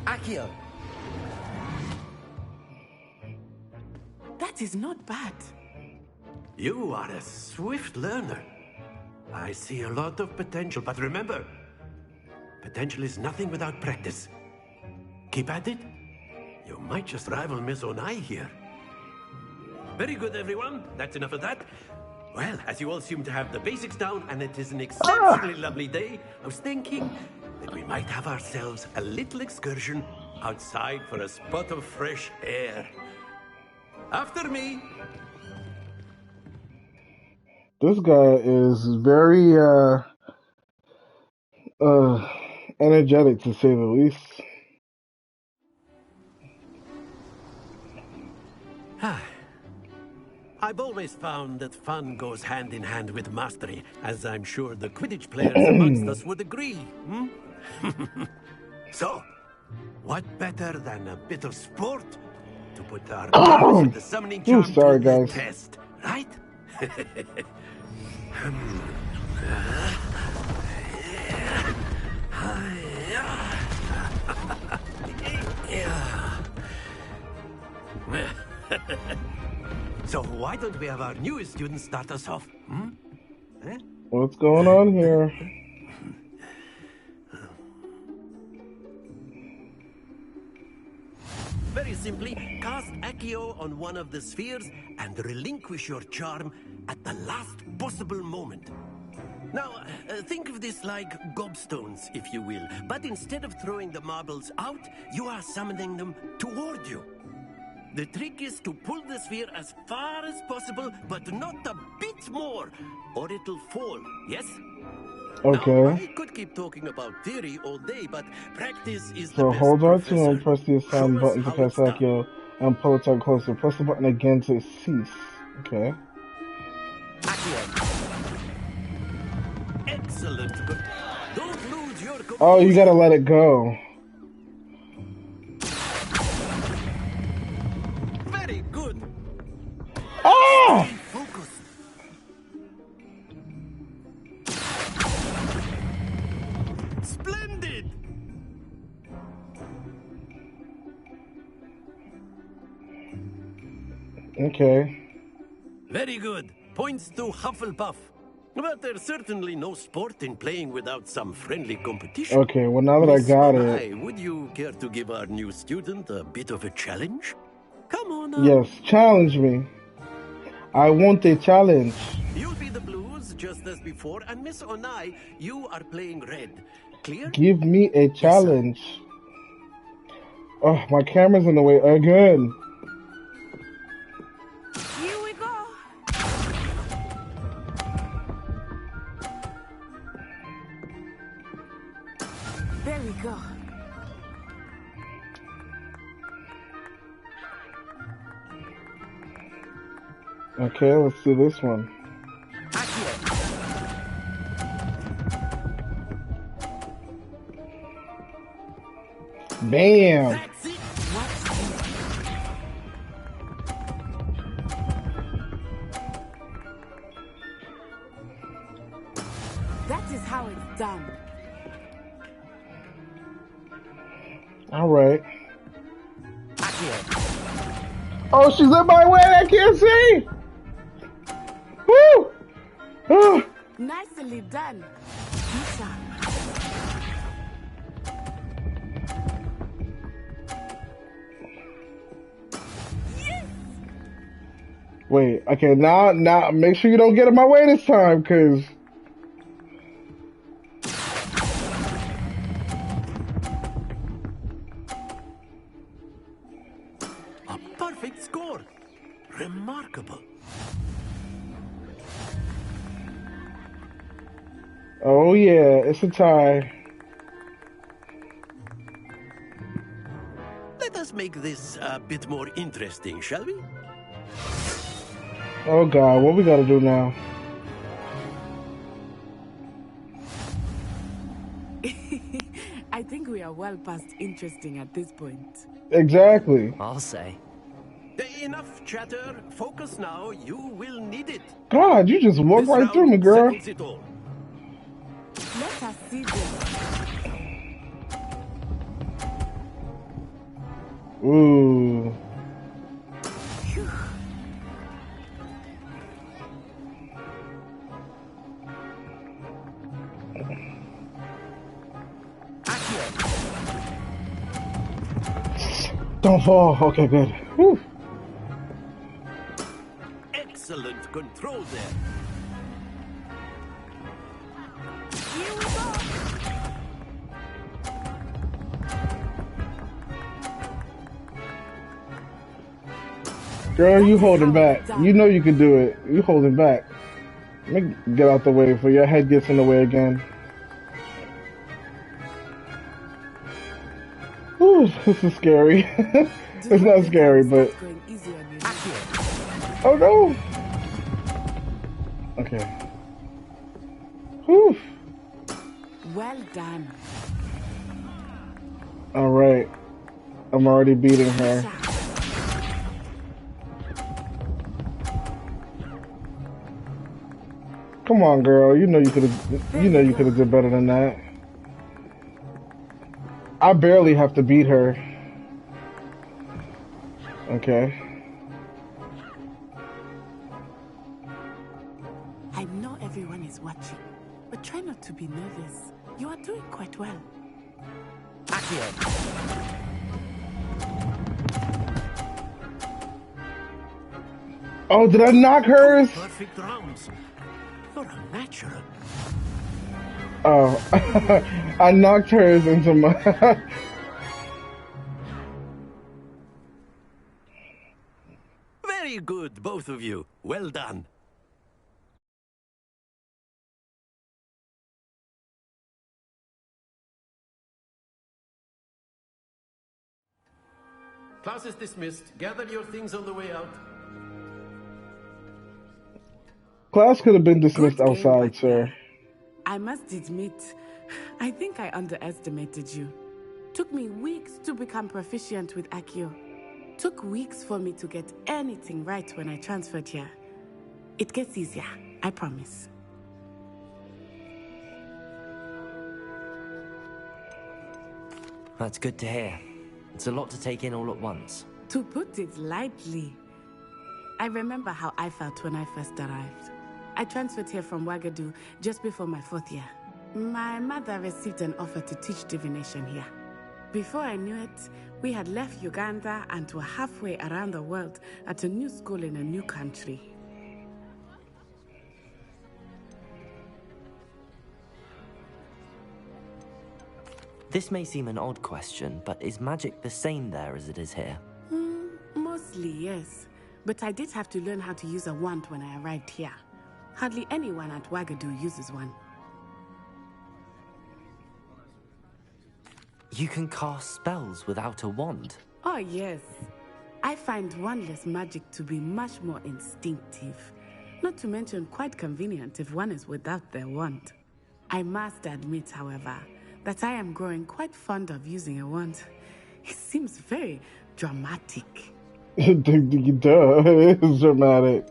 Accio. That is not bad. You are a swift learner. I see a lot of potential, but remember, potential is nothing without practice. Keep at it. You might just rival Miss Onai here. Very good, everyone. That's enough of that. Well, as you all seem to have the basics down, and it is an exceptionally lovely day, I was thinking that we might have ourselves a little excursion outside for a spot of fresh air. After me. This guy is very energetic, to say the least. I've always found that fun goes hand in hand with mastery, as I'm sure the Quidditch players amongst us would agree. So, what better than a bit of sport to put our powers of the summoning charm sorry, to the guys. test, right? So why don't we have our newest student start us off? Eh? What's going on here? Very simply, cast Accio on one of the spheres and relinquish your charm at the last possible moment. Now, think of this like gobstones, if you will. But instead of throwing the marbles out, you are summoning them toward you. The trick is to pull the sphere as far as possible, but not a bit more, or it'll fall, yes? Okay. Now, I could keep talking about theory all day, but practice is the So best hold on to professor. and press the assign button to cast Accio and pull it closer. Press the button again to cease. Okay. Excellent. Don't lose your Oh, you gotta let it go. Very good. Ah! Stay focused. Splendid. Okay. Very good. Points to Hufflepuff. But there's certainly no sport in playing without some friendly competition. Okay, well now that I got it. Would you care to give our new student a bit of a challenge? Come on now. Yes, challenge me. I want a challenge. You'll be the blues just as before, and Miss Onai, you are playing red. Clear? Give me a challenge. Oh, my camera's in the way again. Here we go. There we go. Okay, let's do this one. Bam! That is how it's done. All right. Oh, she's in my way. I can't see. Woo! Oh. Nicely done. Wait, okay, now, make sure you don't get in my way this time, cause... A perfect score. Remarkable. Oh yeah, it's a tie. Let us make this a bit more interesting, shall we? Oh god, what we gotta do now? I think we are well past interesting at this point. Exactly. I'll say. Enough chatter. Focus now. You will need it. God, you just walked right through me, girl. Settles it all. Let us see this. Ooh. Don't fall. Okay, good. Whew. Excellent control there. Here we go. Girl, you holding back. You know you can do it. You holding back. Let me get out the way before your head gets in the way again. Ooh, this is scary. It's not scary, but... Oh no! Okay. Whew. Well done. Alright. I'm already beating her. Come on, girl. You know you could have did better than that. I barely have to beat her. Okay. I know everyone is watching, but try not to be nervous. You are doing quite well. Oh, did I knock hers? Perfect rounds. You're a natural. Oh, I knocked hers into my... Very good, both of you. Well done. Class is dismissed. Gather your things on the way out. Class could have been dismissed outside, sir. I must admit, I think I underestimated you. Took me weeks to become proficient with Accio. Took weeks for me to get anything right when I transferred here. It gets easier, I promise. That's good to hear. It's a lot to take in all at once. To put it lightly, I remember how I felt when I first arrived. I transferred here from Ouagadougou just before my 4th year. My mother received an offer to teach divination here. Before I knew it, we had left Uganda and were halfway around the world at a new school in a new country. This may seem an odd question, but is magic the same there as it is here? Mostly, yes. But I did have to learn how to use a wand when I arrived here. Hardly anyone at Ouagadougou uses one. You can cast spells without a wand? Oh, yes. I find wandless magic to be much more instinctive. Not to mention quite convenient if one is without their wand. I must admit, however, that I am growing quite fond of using a wand. It seems very dramatic. Duh, it's dramatic.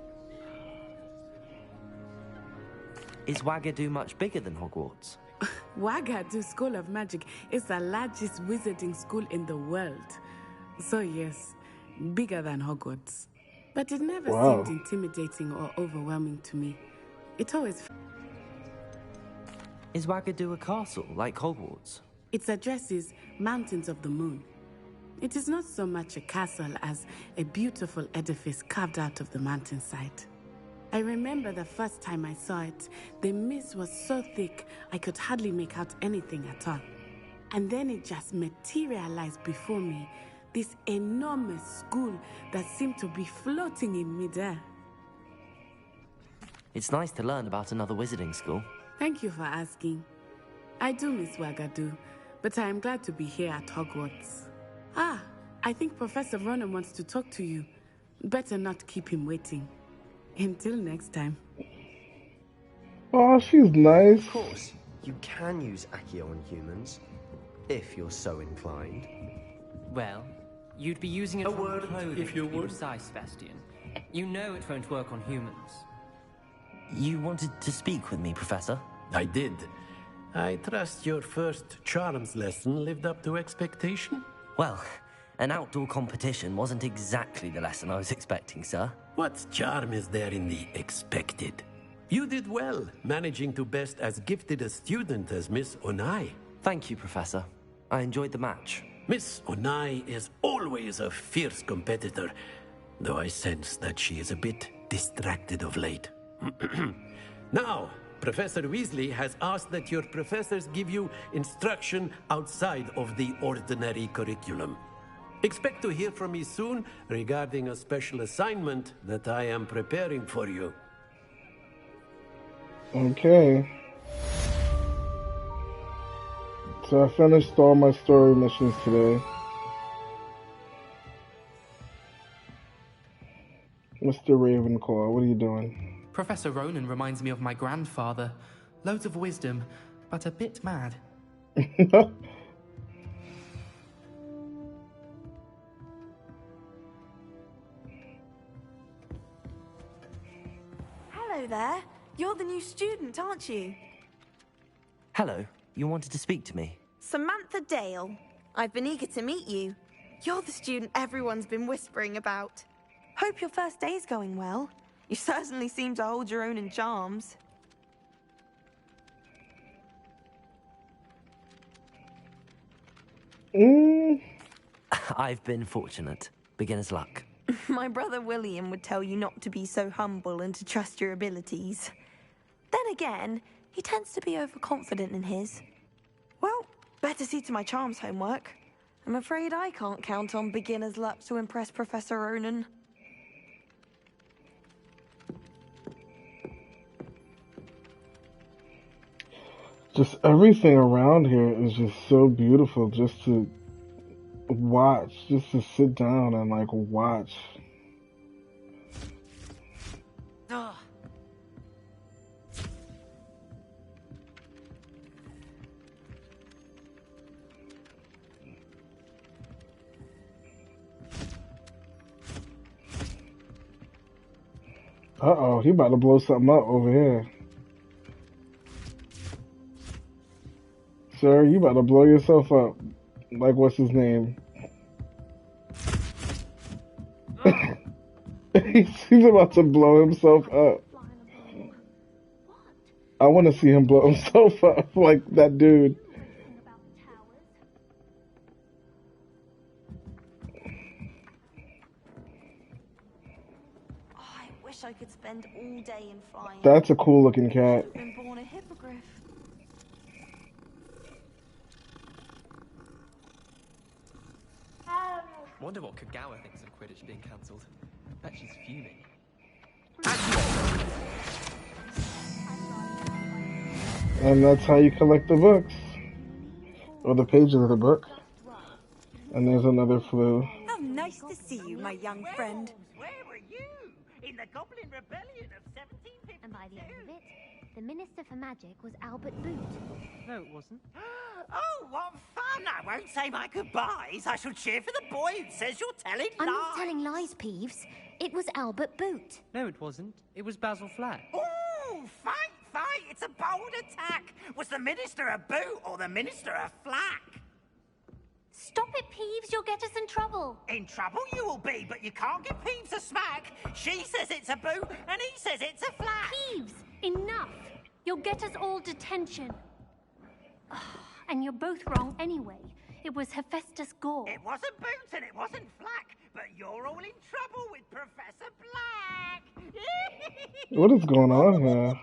Is Ouagadougou much bigger than Hogwarts? Ouagadougou School of Magic is the largest wizarding school in the world. So yes, bigger than Hogwarts. But it never seemed intimidating or overwhelming to me. It always... Is Ouagadougou a castle, like Hogwarts? Its address is Mountains of the Moon. It is not so much a castle as a beautiful edifice carved out of the mountainside. I remember the first time I saw it, the mist was so thick I could hardly make out anything at all. And then it just materialized before me, this enormous school that seemed to be floating in midair. It's nice to learn about another wizarding school. Thank you for asking. I do miss Wagadu, but I am glad to be here at Hogwarts. Ah, I think Professor Ronan wants to talk to you. Better not keep him waiting. Until next time. Oh, she's nice. Of course, you can use Accio on humans, if you're so inclined. Well, you'd be using it A on word, clothing, if you to be would. precise, Sebastian. You know it won't work on humans. You wanted to speak with me, Professor? I did. I trust your first charms lesson lived up to expectation? Well, an outdoor competition wasn't exactly the lesson I was expecting, sir. What charm is there in the expected? You did well, managing to best as gifted a student as Miss Onai. Thank you, Professor. I enjoyed the match. Miss Onai is always a fierce competitor, though I sense that she is a bit distracted of late. Now, Professor Weasley has asked that your professors give you instruction outside of the ordinary curriculum. Expect to hear from me soon regarding a special assignment that I am preparing for you. Okay. So I finished all my story missions today. Mr. Ravenclaw, what are you doing? Professor Ronan reminds me of my grandfather. Loads of wisdom, but a bit mad. Hello there. You're the new student, aren't you? Hello, you wanted to speak to me? Samantha Dale. I've been eager to meet you. You're the student everyone's been whispering about. Hope your first day's going well. You certainly seem to hold your own in charms. I've been fortunate. Beginner's luck. My brother William would tell you not to be so humble and to trust your abilities. Then again, he tends to be overconfident in his. Well, better see to my charms homework. I'm afraid I can't count on beginner's luck to impress Professor Ronan. Just everything around here is just so beautiful just to watch, just to sit down and like watch. Ugh. Uh-oh, he about to blow something up over here. Sir, you about to blow yourself up. Like, what's his name? He's about to blow himself up. I want to see him blow himself up like that dude. I wish I could spend all day in flying. That's a cool looking cat. I've been born a hippogriff. Wonder what Kagawa thinks of Quidditch being cancelled. Bet she's fuming. And that's how you collect the books. Or the pages of the book. And there's another flu. How nice to see you, my young friend. Where were you? In the Goblin Rebellion of 1752? And by the end of it, the Minister for Magic was Albert Boot. No, it wasn't. Oh, what fun! I won't say my goodbyes. I shall cheer for the boy who says you're telling I'm lies. not telling lies, Peeves. It was Albert Boot. No, it wasn't. It was Basil Flack. Ooh, fight! It's a bold attack. Was the Minister a boot or the Minister a flack? Stop it, Peeves. You'll get us in trouble. In trouble you will be, but you can't give Peeves a smack. She says it's a boot, and he says it's a flack. Peeves, enough. You'll get us all detention. And you're both wrong anyway. It was Hephaestus Gore. It wasn't Boots and it wasn't Flack, but you're all in trouble with Professor Black. What is going on here?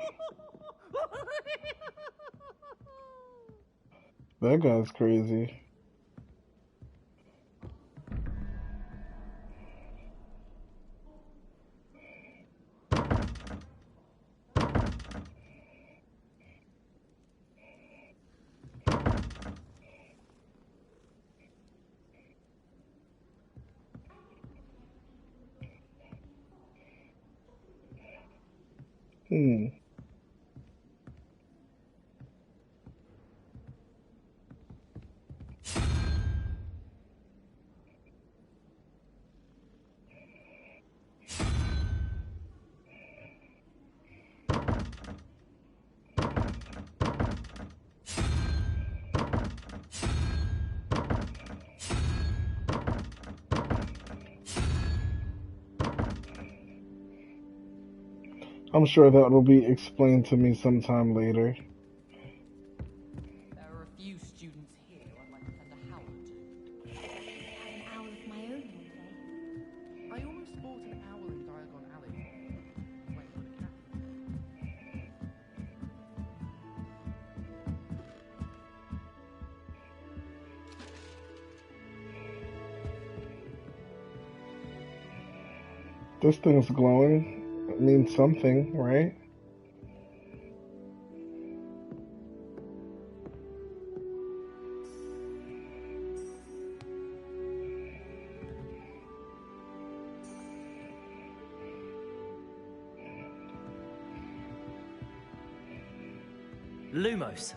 That guy's crazy. I'm sure that will be explained to me sometime later. There are a few students here I'd like to send a howl to. I have an owl of my own one day. I almost bought an owl in Diagon Alley. It's waiting for the cat. This thing's glowing. It means something, right? Lumos.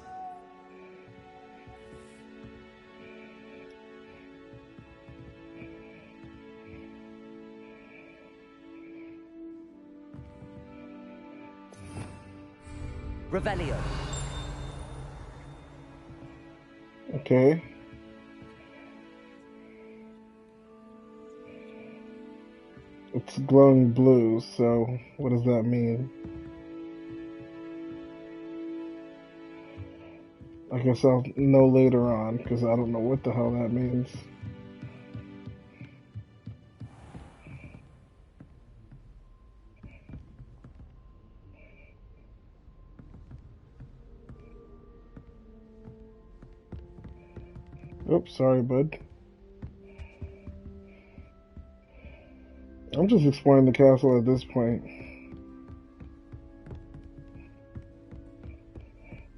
Revelio. Okay. It's glowing blue, so what does that mean? I guess I'll know later on, because I don't know what the hell that means. Oops, sorry, bud. I'm just exploring the castle at this point.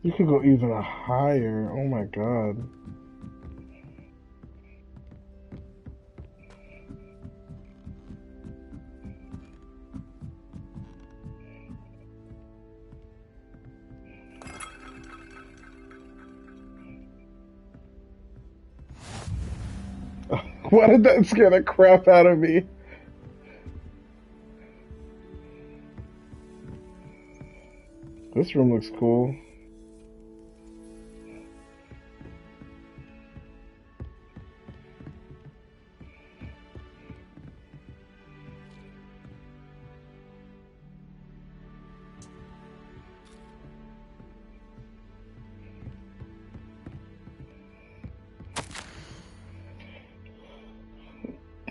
You could go even higher. Oh my god. Why did that scare the crap out of me? This room looks cool.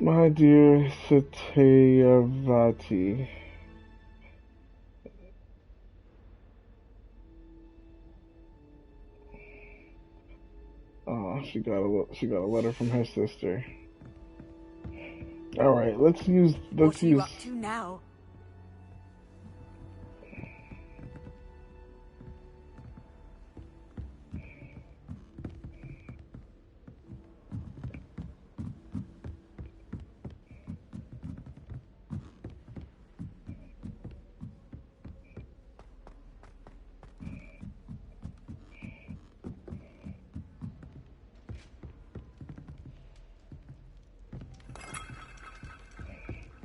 My dear Satyavati. Oh, she got a letter from her sister. All right, let's use. What are you up to now?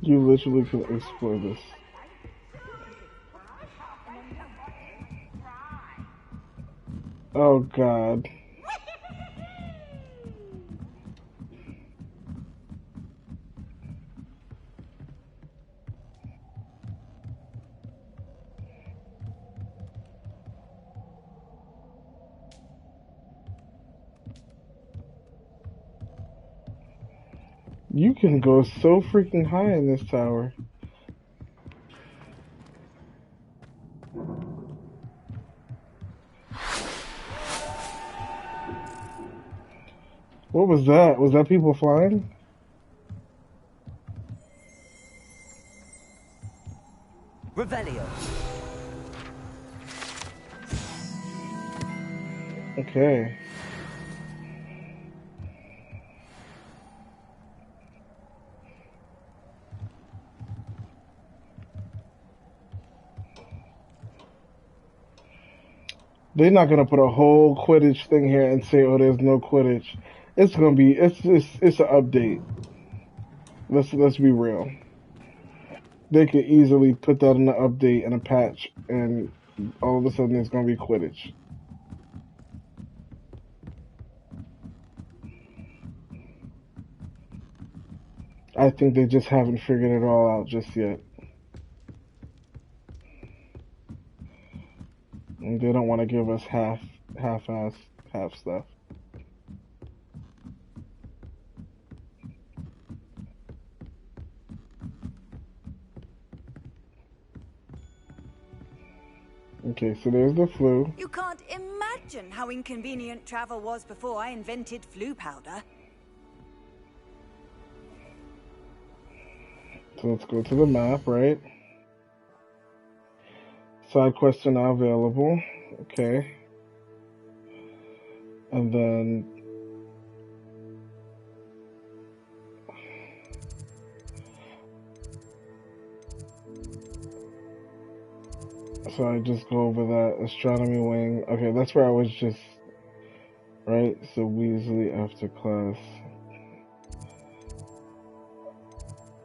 You literally can explore this. Oh god. You can go so freaking high in this tower. What was that? Was that people flying? Revelio. Okay. They're not gonna put a whole Quidditch thing here and say, "Oh, there's no Quidditch." It's gonna be it's an update. Let's be real. They could easily put that in an update and a patch, and all of a sudden it's gonna be Quidditch. I think they just haven't figured it all out just yet. And they don't want to give us half-ass, half stuff. Okay, so there's the flu. You can't imagine how inconvenient travel was before I invented flu powder. So let's go to the map, right? Side quests are now available. Okay. And then so I just go over that astronomy wing. Okay, that's where I was just right. So Weasley after class.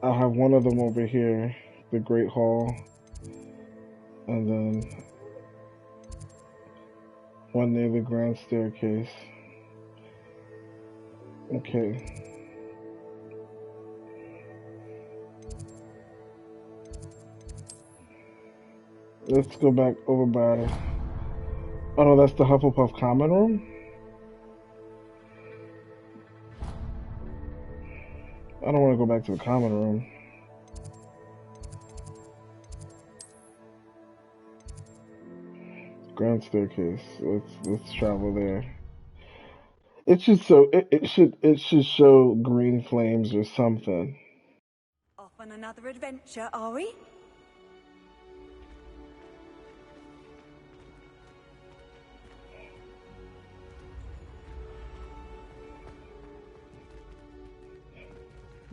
I have one of them over here, the Great Hall, and then one near the Grand Staircase. Okay. Let's go back over by... Oh no, that's the Hufflepuff common room? I don't want to go back to the common room. Grand Staircase. Let's travel there. It should it should show green flames or something. Off on another adventure, are we?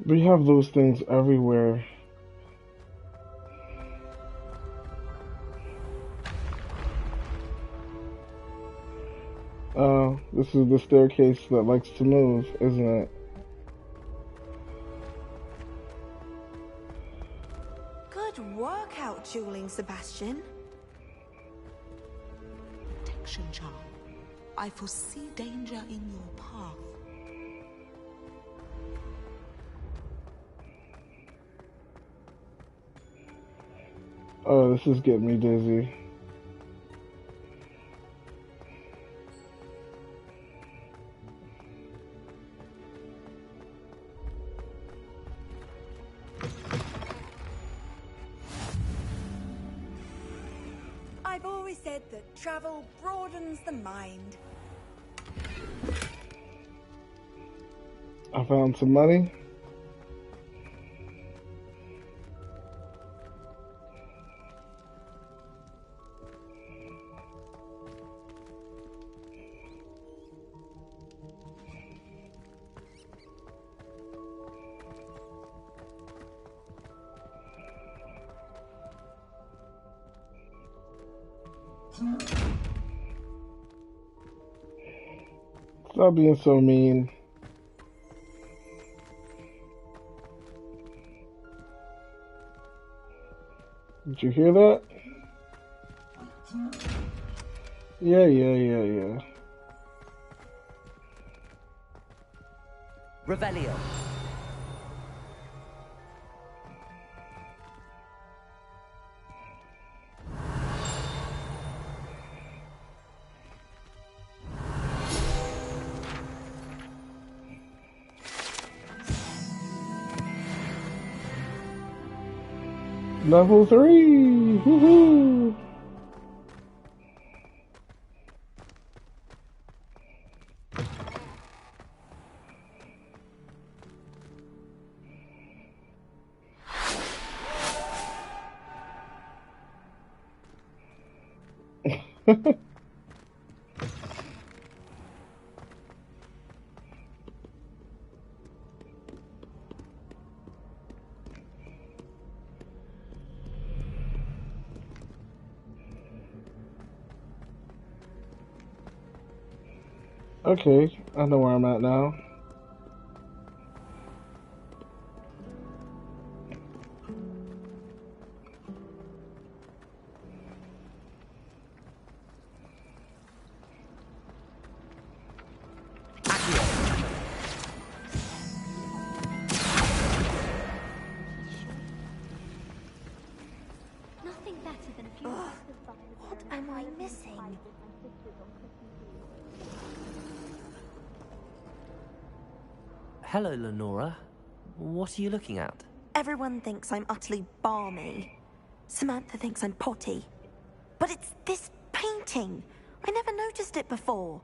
We have those things everywhere. Oh, this is the staircase that likes to move, isn't it? Good work out dueling, Sebastian. Protection charm. I foresee danger in your path. Oh, this is getting me dizzy. I've always said that travel broadens the mind. I found some money. Stop being so mean. Did you hear that? Yeah. Revelio. Level 3! Woohoo! Okay, I know where I'm at now. Nothing better than a few What am I missing? Hello, Lenora. What are you looking at? Everyone thinks I'm utterly balmy. Samantha thinks I'm potty. But it's this painting. I never noticed it before.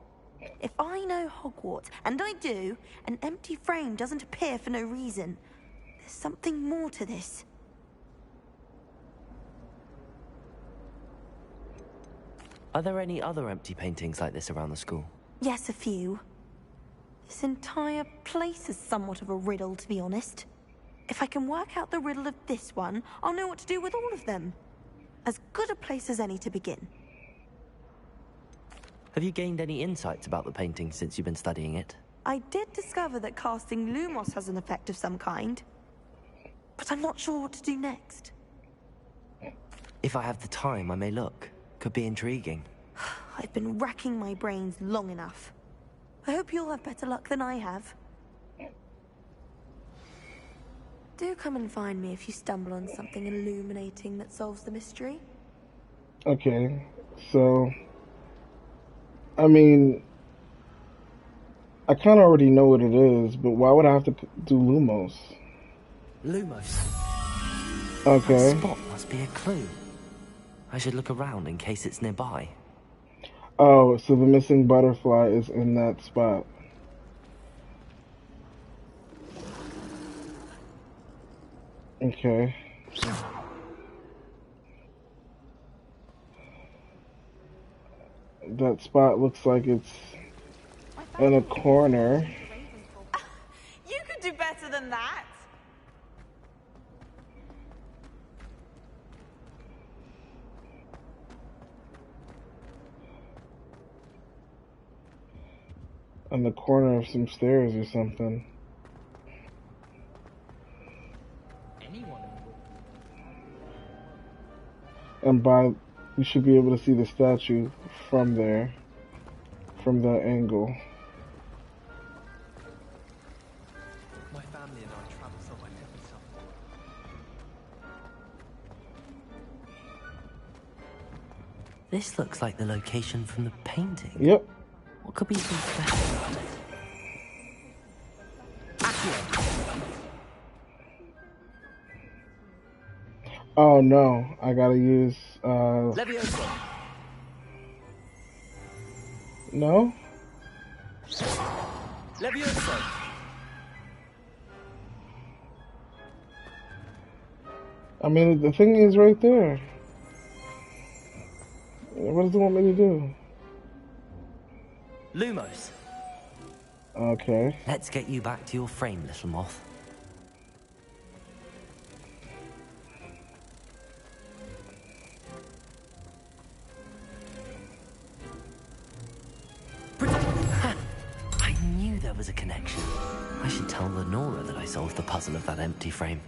If I know Hogwarts, and I do, an empty frame doesn't appear for no reason. There's something more to this. Are there any other empty paintings like this around the school? Yes, a few. This entire place is somewhat of a riddle, to be honest. If I can work out the riddle of this one, I'll know what to do with all of them. As good a place as any to begin. Have you gained any insights about the painting since you've been studying it? I did discover that casting Lumos has an effect of some kind. But I'm not sure what to do next. If I have the time, I may look. Could be intriguing. I've been racking my brains long enough. I hope you'll have better luck than I have. Do come and find me if you stumble on something illuminating that solves the mystery. Okay, so... I mean... I kind of already know what it is, but why would I have to do Lumos? Lumos? Okay. That spot must be a clue. I should look around in case it's nearby. Oh, so the missing butterfly is in that spot. Okay. That spot looks like it's in a corner. You could do better than that. On the corner of some stairs or something. And you should be able to see the statue from there, from that angle. My family and I travel somewhere every summer. This looks like the location from the painting. Yep. What could be so special about it? Oh no, I gotta use Leviosa. No? Leviosa. I mean, the thing is right there. What does it want me to do? Lumos. Okay. Let's get you back to your frame, little moth. I knew there was a connection. I should tell Lenora that I solved the puzzle of that empty frame.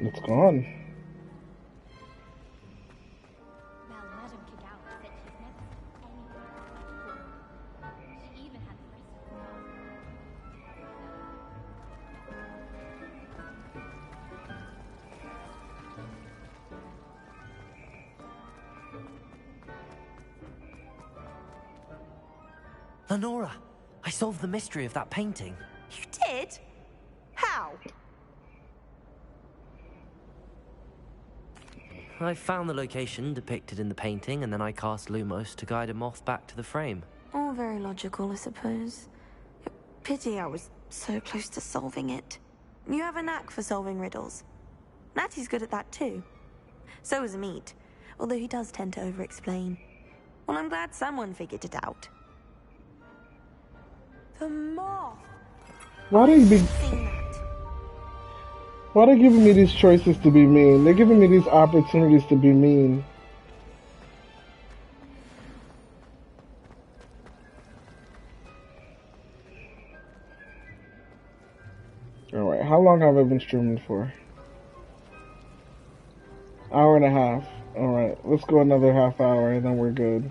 It's gone. Lenora, I solved the mystery of that painting. You did? How? How? I found the location depicted in the painting, and then I cast Lumos to guide a moth back to the frame. All very logical, I suppose. Pity I was so close to solving it. You have a knack for solving riddles. Natty's good at that too. So is Amit, although he does tend to over-explain. Well, I'm glad someone figured it out. The moth! Why they giving me these choices to be mean? They're giving me these opportunities to be mean. Alright, how long have I been streaming for? Hour and a half. Alright, let's go another half hour and then we're good.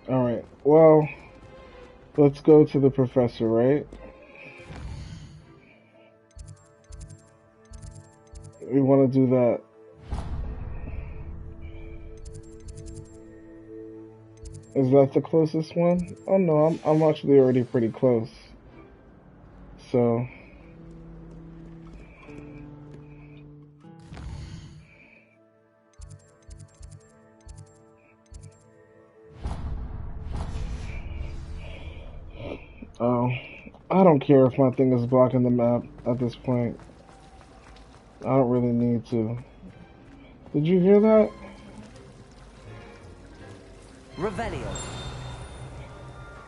Alright, well, let's go to the professor, right? We want to do that. Is that the closest one? Oh no, I'm actually already pretty close. So... Oh, I don't care if my thing is blocking the map at this point. I don't really need to. Did you hear that? Revelio.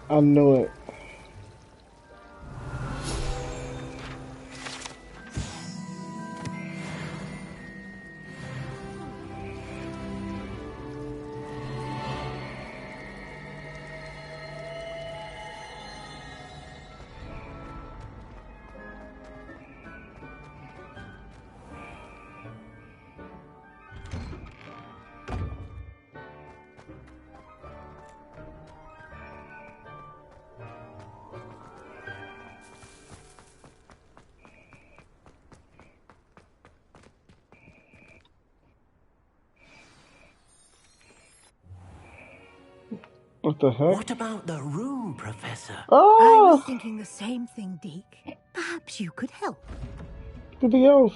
I knew it. What the heck? What about the room, Professor? Oh! I was thinking the same thing, Deke. Perhaps you could help. To the elf.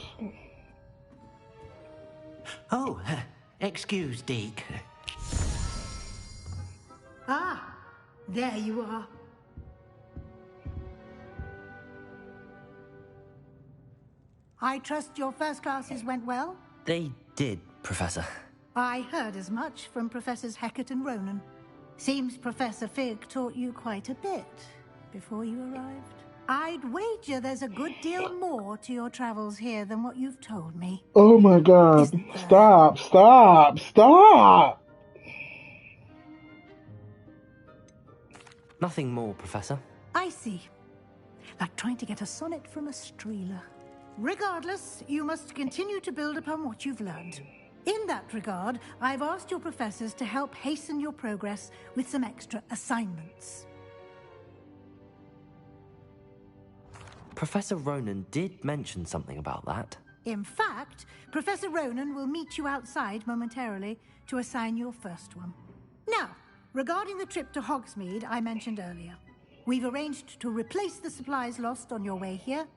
Oh, excuse, Deke. Ah, there you are. I trust your first classes went well? They did, Professor. I heard as much from Professors Hecat and Ronan. Seems Professor Fig taught you quite a bit before you arrived. I'd wager there's a good deal more to your travels here than what you've told me. Oh my god. Stop, stop, stop! Nothing more, Professor. I see. Like trying to get a sonnet from a streeler. Regardless, you must continue to build upon what you've learned. In that regard, I've asked your professors to help hasten your progress with some extra assignments. Professor Ronan did mention something about that. In fact, Professor Ronan will meet you outside momentarily to assign your first one. Now, regarding the trip to Hogsmeade I mentioned earlier, we've arranged to replace the supplies lost on your way here,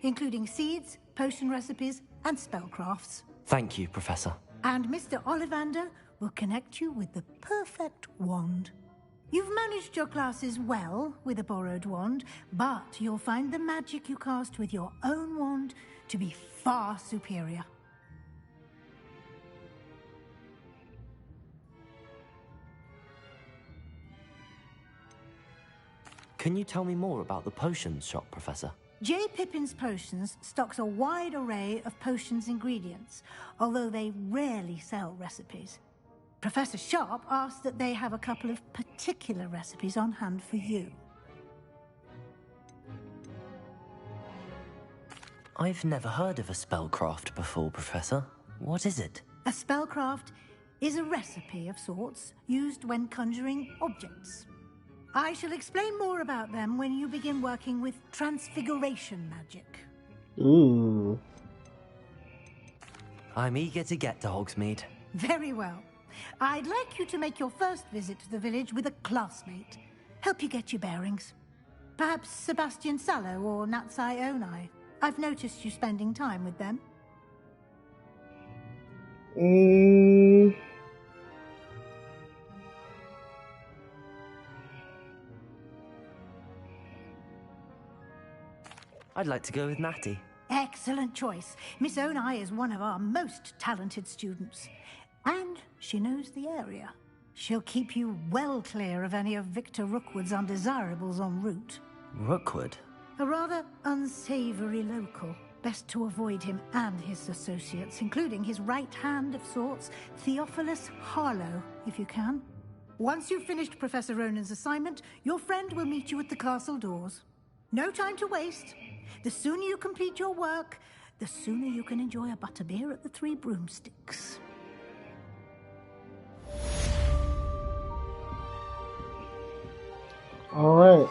including seeds, potion recipes, and spellcrafts. Thank you, Professor. And Mr. Ollivander will connect you with the perfect wand. You've managed your classes well with a borrowed wand, but you'll find the magic you cast with your own wand to be far superior. Can you tell me more about the potions shop, Professor? J. Pippin's Potions stocks a wide array of potions ingredients, although they rarely sell recipes. Professor Sharp asked that they have a couple of particular recipes on hand for you. I've never heard of a spellcraft before, Professor. What is it? A spellcraft is a recipe of sorts used when conjuring objects. I shall explain more about them when you begin working with transfiguration magic. Ooh. I'm eager to get to Hogsmeade. Very well. I'd like you to make your first visit to the village with a classmate. Help you get your bearings. Perhaps Sebastian Sallow or Natsai Onai. I've noticed you spending time with them. I'd like to go with Natty. Excellent choice. Miss Onai is one of our most talented students. And she knows the area. She'll keep you well clear of any of Victor Rookwood's undesirables en route. Rookwood? A rather unsavory local. Best to avoid him and his associates, including his right hand of sorts, Theophilus Harlow, if you can. Once you've finished Professor Ronan's assignment, your friend will meet you at the castle doors. No time to waste. The sooner you complete your work, the sooner you can enjoy a butterbeer at the Three Broomsticks. All right,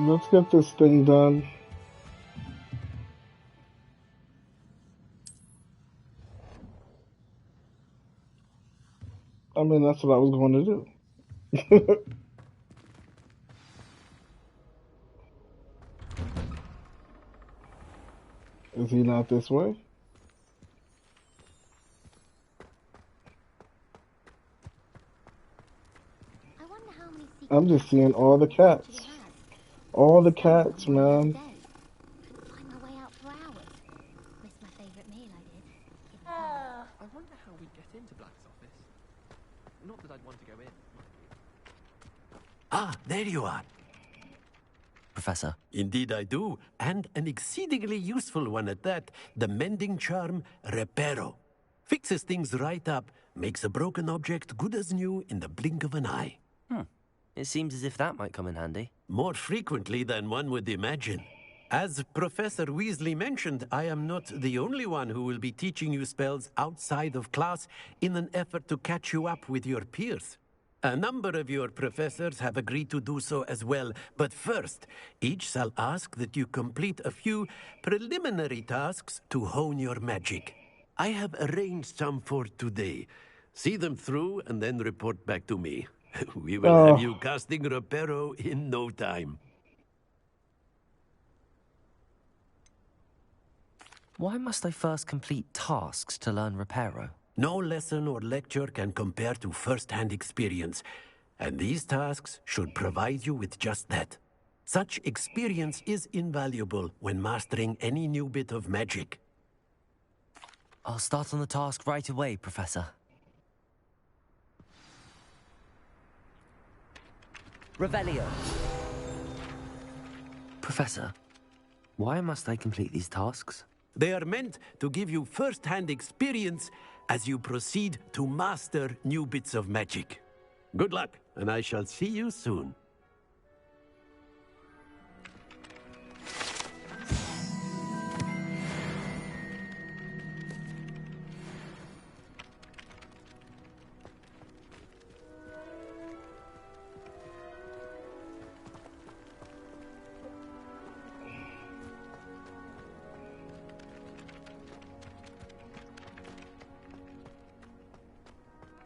let's get this thing done. I mean, that's what I was going to do. Is he not this way? I'm just seeing all the cats. All the cats, man. I wonder how we get into Black's office. Not that I'd want to go in. Ah, there you are. Professor. Indeed I do, and an exceedingly useful one at that. The mending charm, Reparo. Fixes things right up, makes a broken object good as new in the blink of an eye. It seems as if that might come in handy. More frequently than one would imagine. As Professor Weasley mentioned, I am not the only one who will be teaching you spells outside of class in an effort to catch you up with your peers. A number of your professors have agreed to do so as well, but first, each shall ask that you complete a few preliminary tasks to hone your magic. I have arranged some for today. See them through and then report back to me. We will have you casting Reparo in no time. Why must I first complete tasks to learn Reparo? No lesson or lecture can compare to first-hand experience, and these tasks should provide you with just that. Such experience is invaluable when mastering any new bit of magic. I'll start on the task right away, Professor. Revelio. Professor, why must I complete these tasks? They are meant to give you first-hand experience as you proceed to master new bits of magic. Good luck, and I shall see you soon.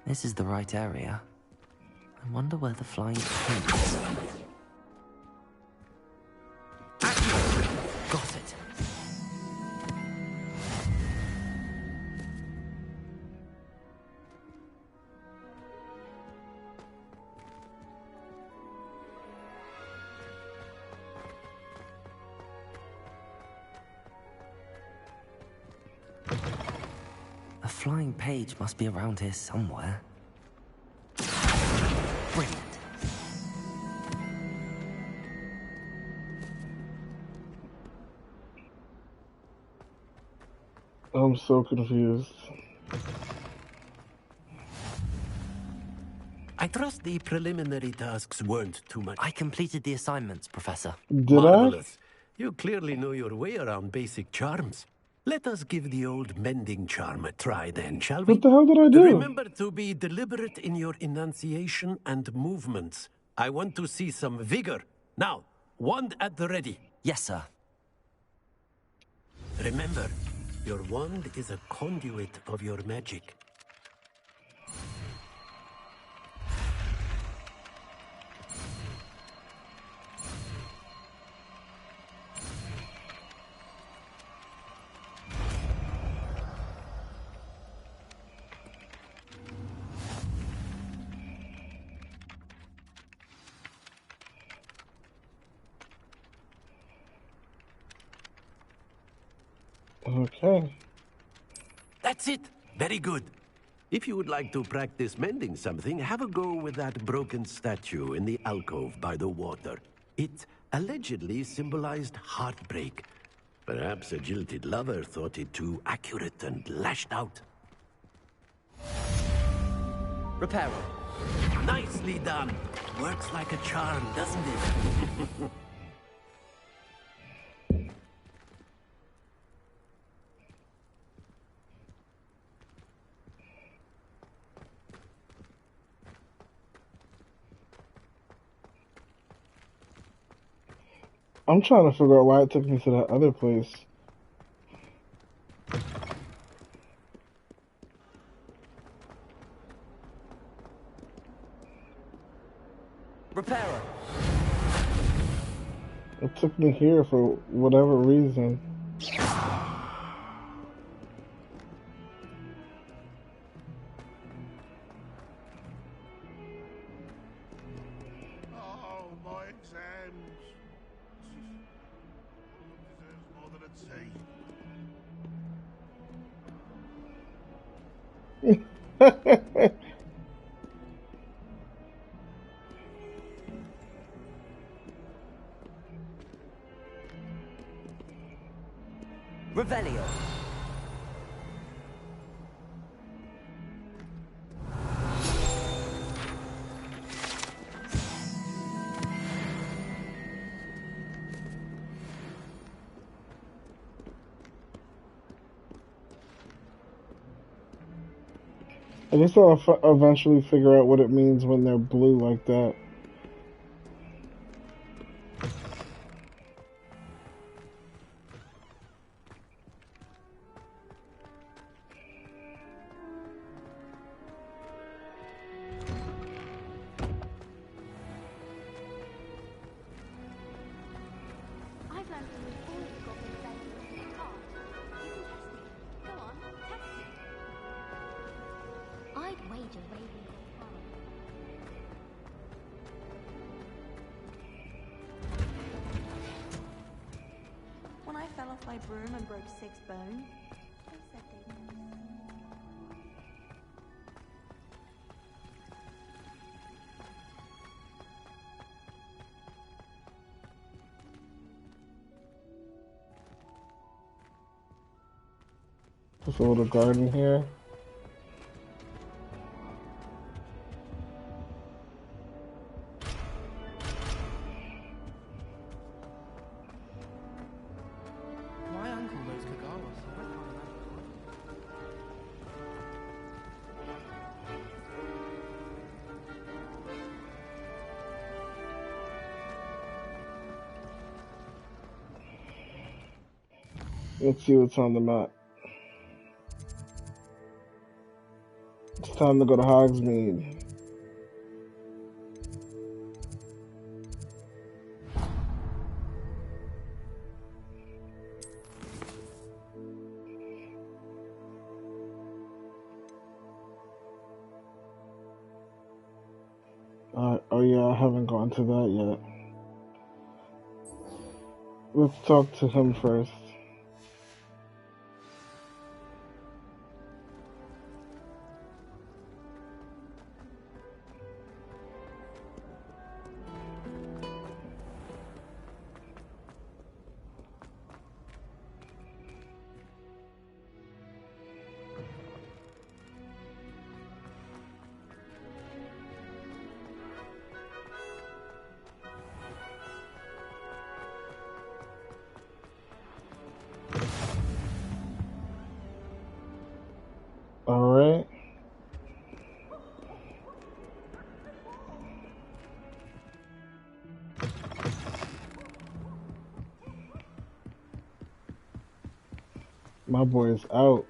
This is the right area. I wonder where the flying pig is. Got it. A flying page must be around here somewhere. Brilliant. I'm so confused. I trust the preliminary tasks weren't too much. I completed the assignments, Professor. Did Marvelous. You clearly know your way around basic charms. Let us give the old mending charm a try then, shall we? What the hell did I do? Remember to be deliberate in your enunciation and movements. I want to see some vigor. Now, wand at the ready. Yes, sir. Remember, your wand is a conduit of your magic. Okay. That's it. Very good. If you would like to practice mending something, have a go with that broken statue in the alcove by the water. It allegedly symbolized heartbreak. Perhaps a jilted lover thought it too accurate and lashed out. Reparo. Nicely done. Works like a charm, doesn't it? I'm trying to figure out why it took me to that other place. Reparo. It took me here for whatever reason. Oh, my exams. Deserves more than a T. Revelio. I guess I'll eventually figure out what it means when they're blue like that. I've learned to use all you've got in the bed in the card. You can test it. Go on, test it. I'd wager Raven got far. When I fell off my broom and broke 6 bones, they said they would. There's a little garden here. My uncle knows Kagawa, so I can't Let's see what's on the map. It's time to go to Hogsmeade. Oh yeah, I haven't gone to that yet. Let's talk to him first. Alright. My boy is out.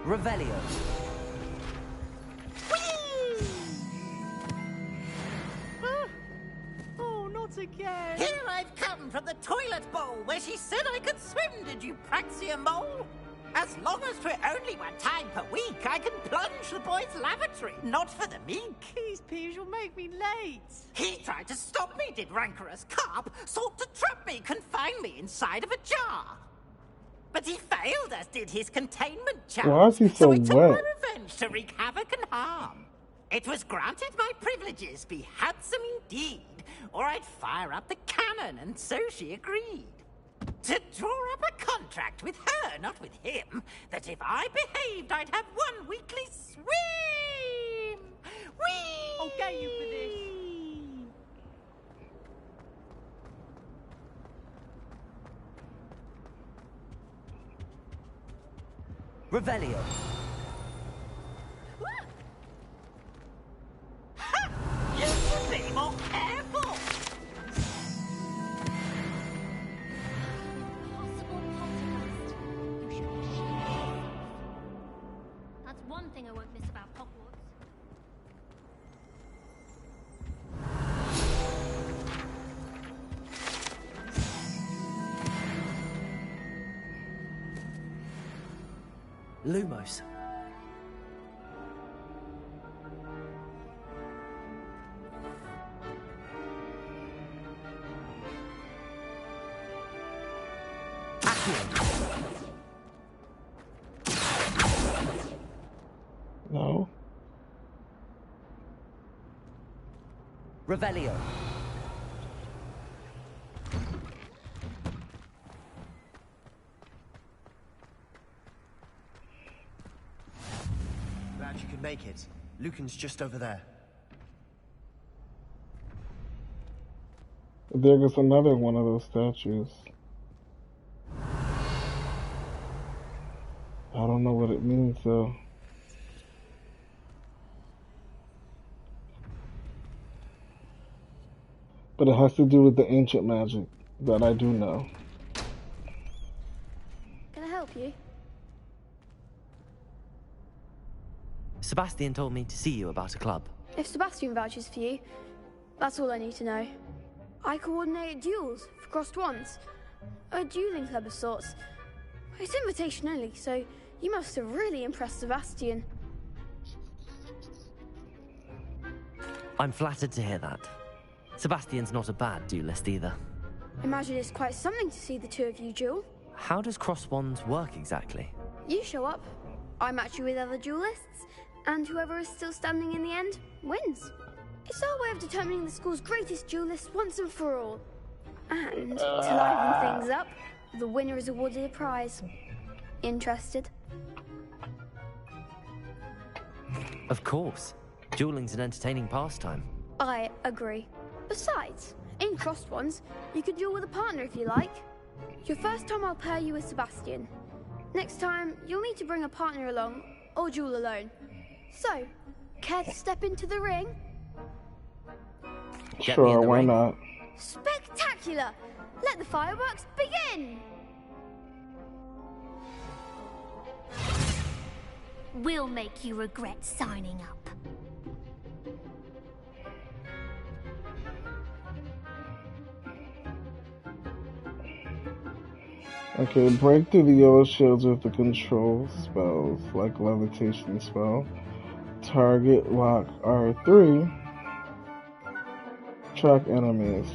Revelio. Oh, not again. Here I've come from the toilet bowl where she said I could swim. Did you praxia mole? As long as for only one time per week, I can plunge the boy's lavatory. Not for the meek. These peas will make me late. He tried to stop me, did rancorous carp. Sought to trap me, confine me inside of a jar. But he failed, as did his containment charm. Why is he so I took my wet? revenge to wreak havoc and harm. It was granted my privileges be handsome indeed, or I'd fire up the cannon, and so she agreed. To draw up a contract with her, not with him, that if I behaved, I'd have one weekly swim! Whee! I'll get you for this. Revelio. You should be more careful! Possible poltergeist. You should be sure. That's one thing I won't miss about Hogwarts. Lumos. No. Revelio. Glad you could make it. Lucan's just over there. There goes another one of those statues. I don't know what it means though. But it has to do with the ancient magic that I do know. Can I help you? Sebastian told me to see you about a club. If Sebastian vouches for you, that's all I need to know. I coordinate duels for crossed wands. A dueling club of sorts. It's invitation only, so you must have really impressed Sebastian. I'm flattered to hear that. Sebastian's not a bad duelist either. Imagine it's quite something to see the two of you duel. How does cross wands work exactly? You show up, I match you with other duelists, and whoever is still standing in the end wins. It's our way of determining the school's greatest duelist once and for all. And to liven things up, the winner is awarded a prize. Interested? Of course. Dueling's an entertaining pastime. I agree. Besides, in crossed ones, you can duel with a partner if you like. Your first time I'll pair you with Sebastian. Next time, you'll need to bring a partner along, or duel alone. So, care to step into the ring? Sure, why not? Spectacular! Let the fireworks begin! We'll make you regret signing up. Okay, break through the yellow shields with the control spells, like levitation spell. Target lock R3. Track enemies.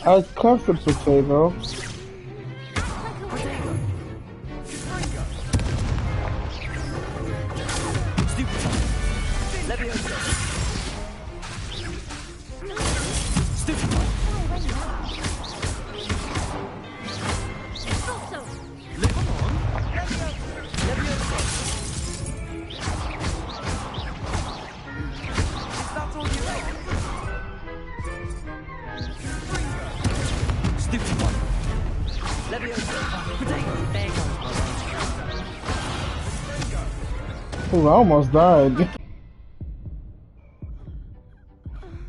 I cussed a potato. Ooh, I almost died.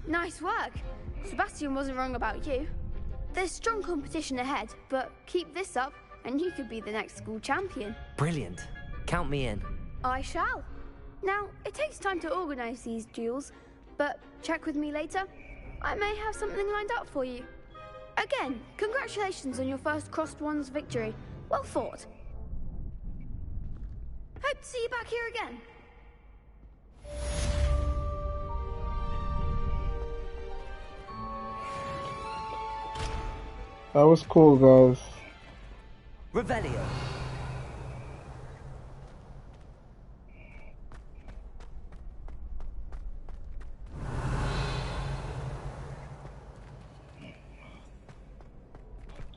Nice work. Sebastian wasn't wrong about you. There's strong competition ahead, but keep this up and you could be the next school champion. Brilliant. Count me in. I shall. Now, it takes time to organise these duels, but check with me later. I may have something lined up for you. Again, congratulations on your first Crossed Wands victory. Well fought. Hope to see you back here again. That was cool, guys. Revelio.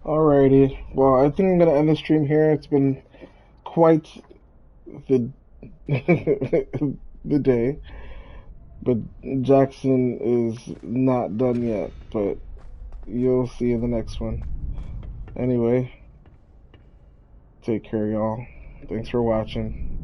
Alrighty. Well, I think I'm gonna end the stream here. It's been quite the the day, but Jackson is not done yet. But you'll see in the next one. Anyway, take care, y'all. Thanks for watching.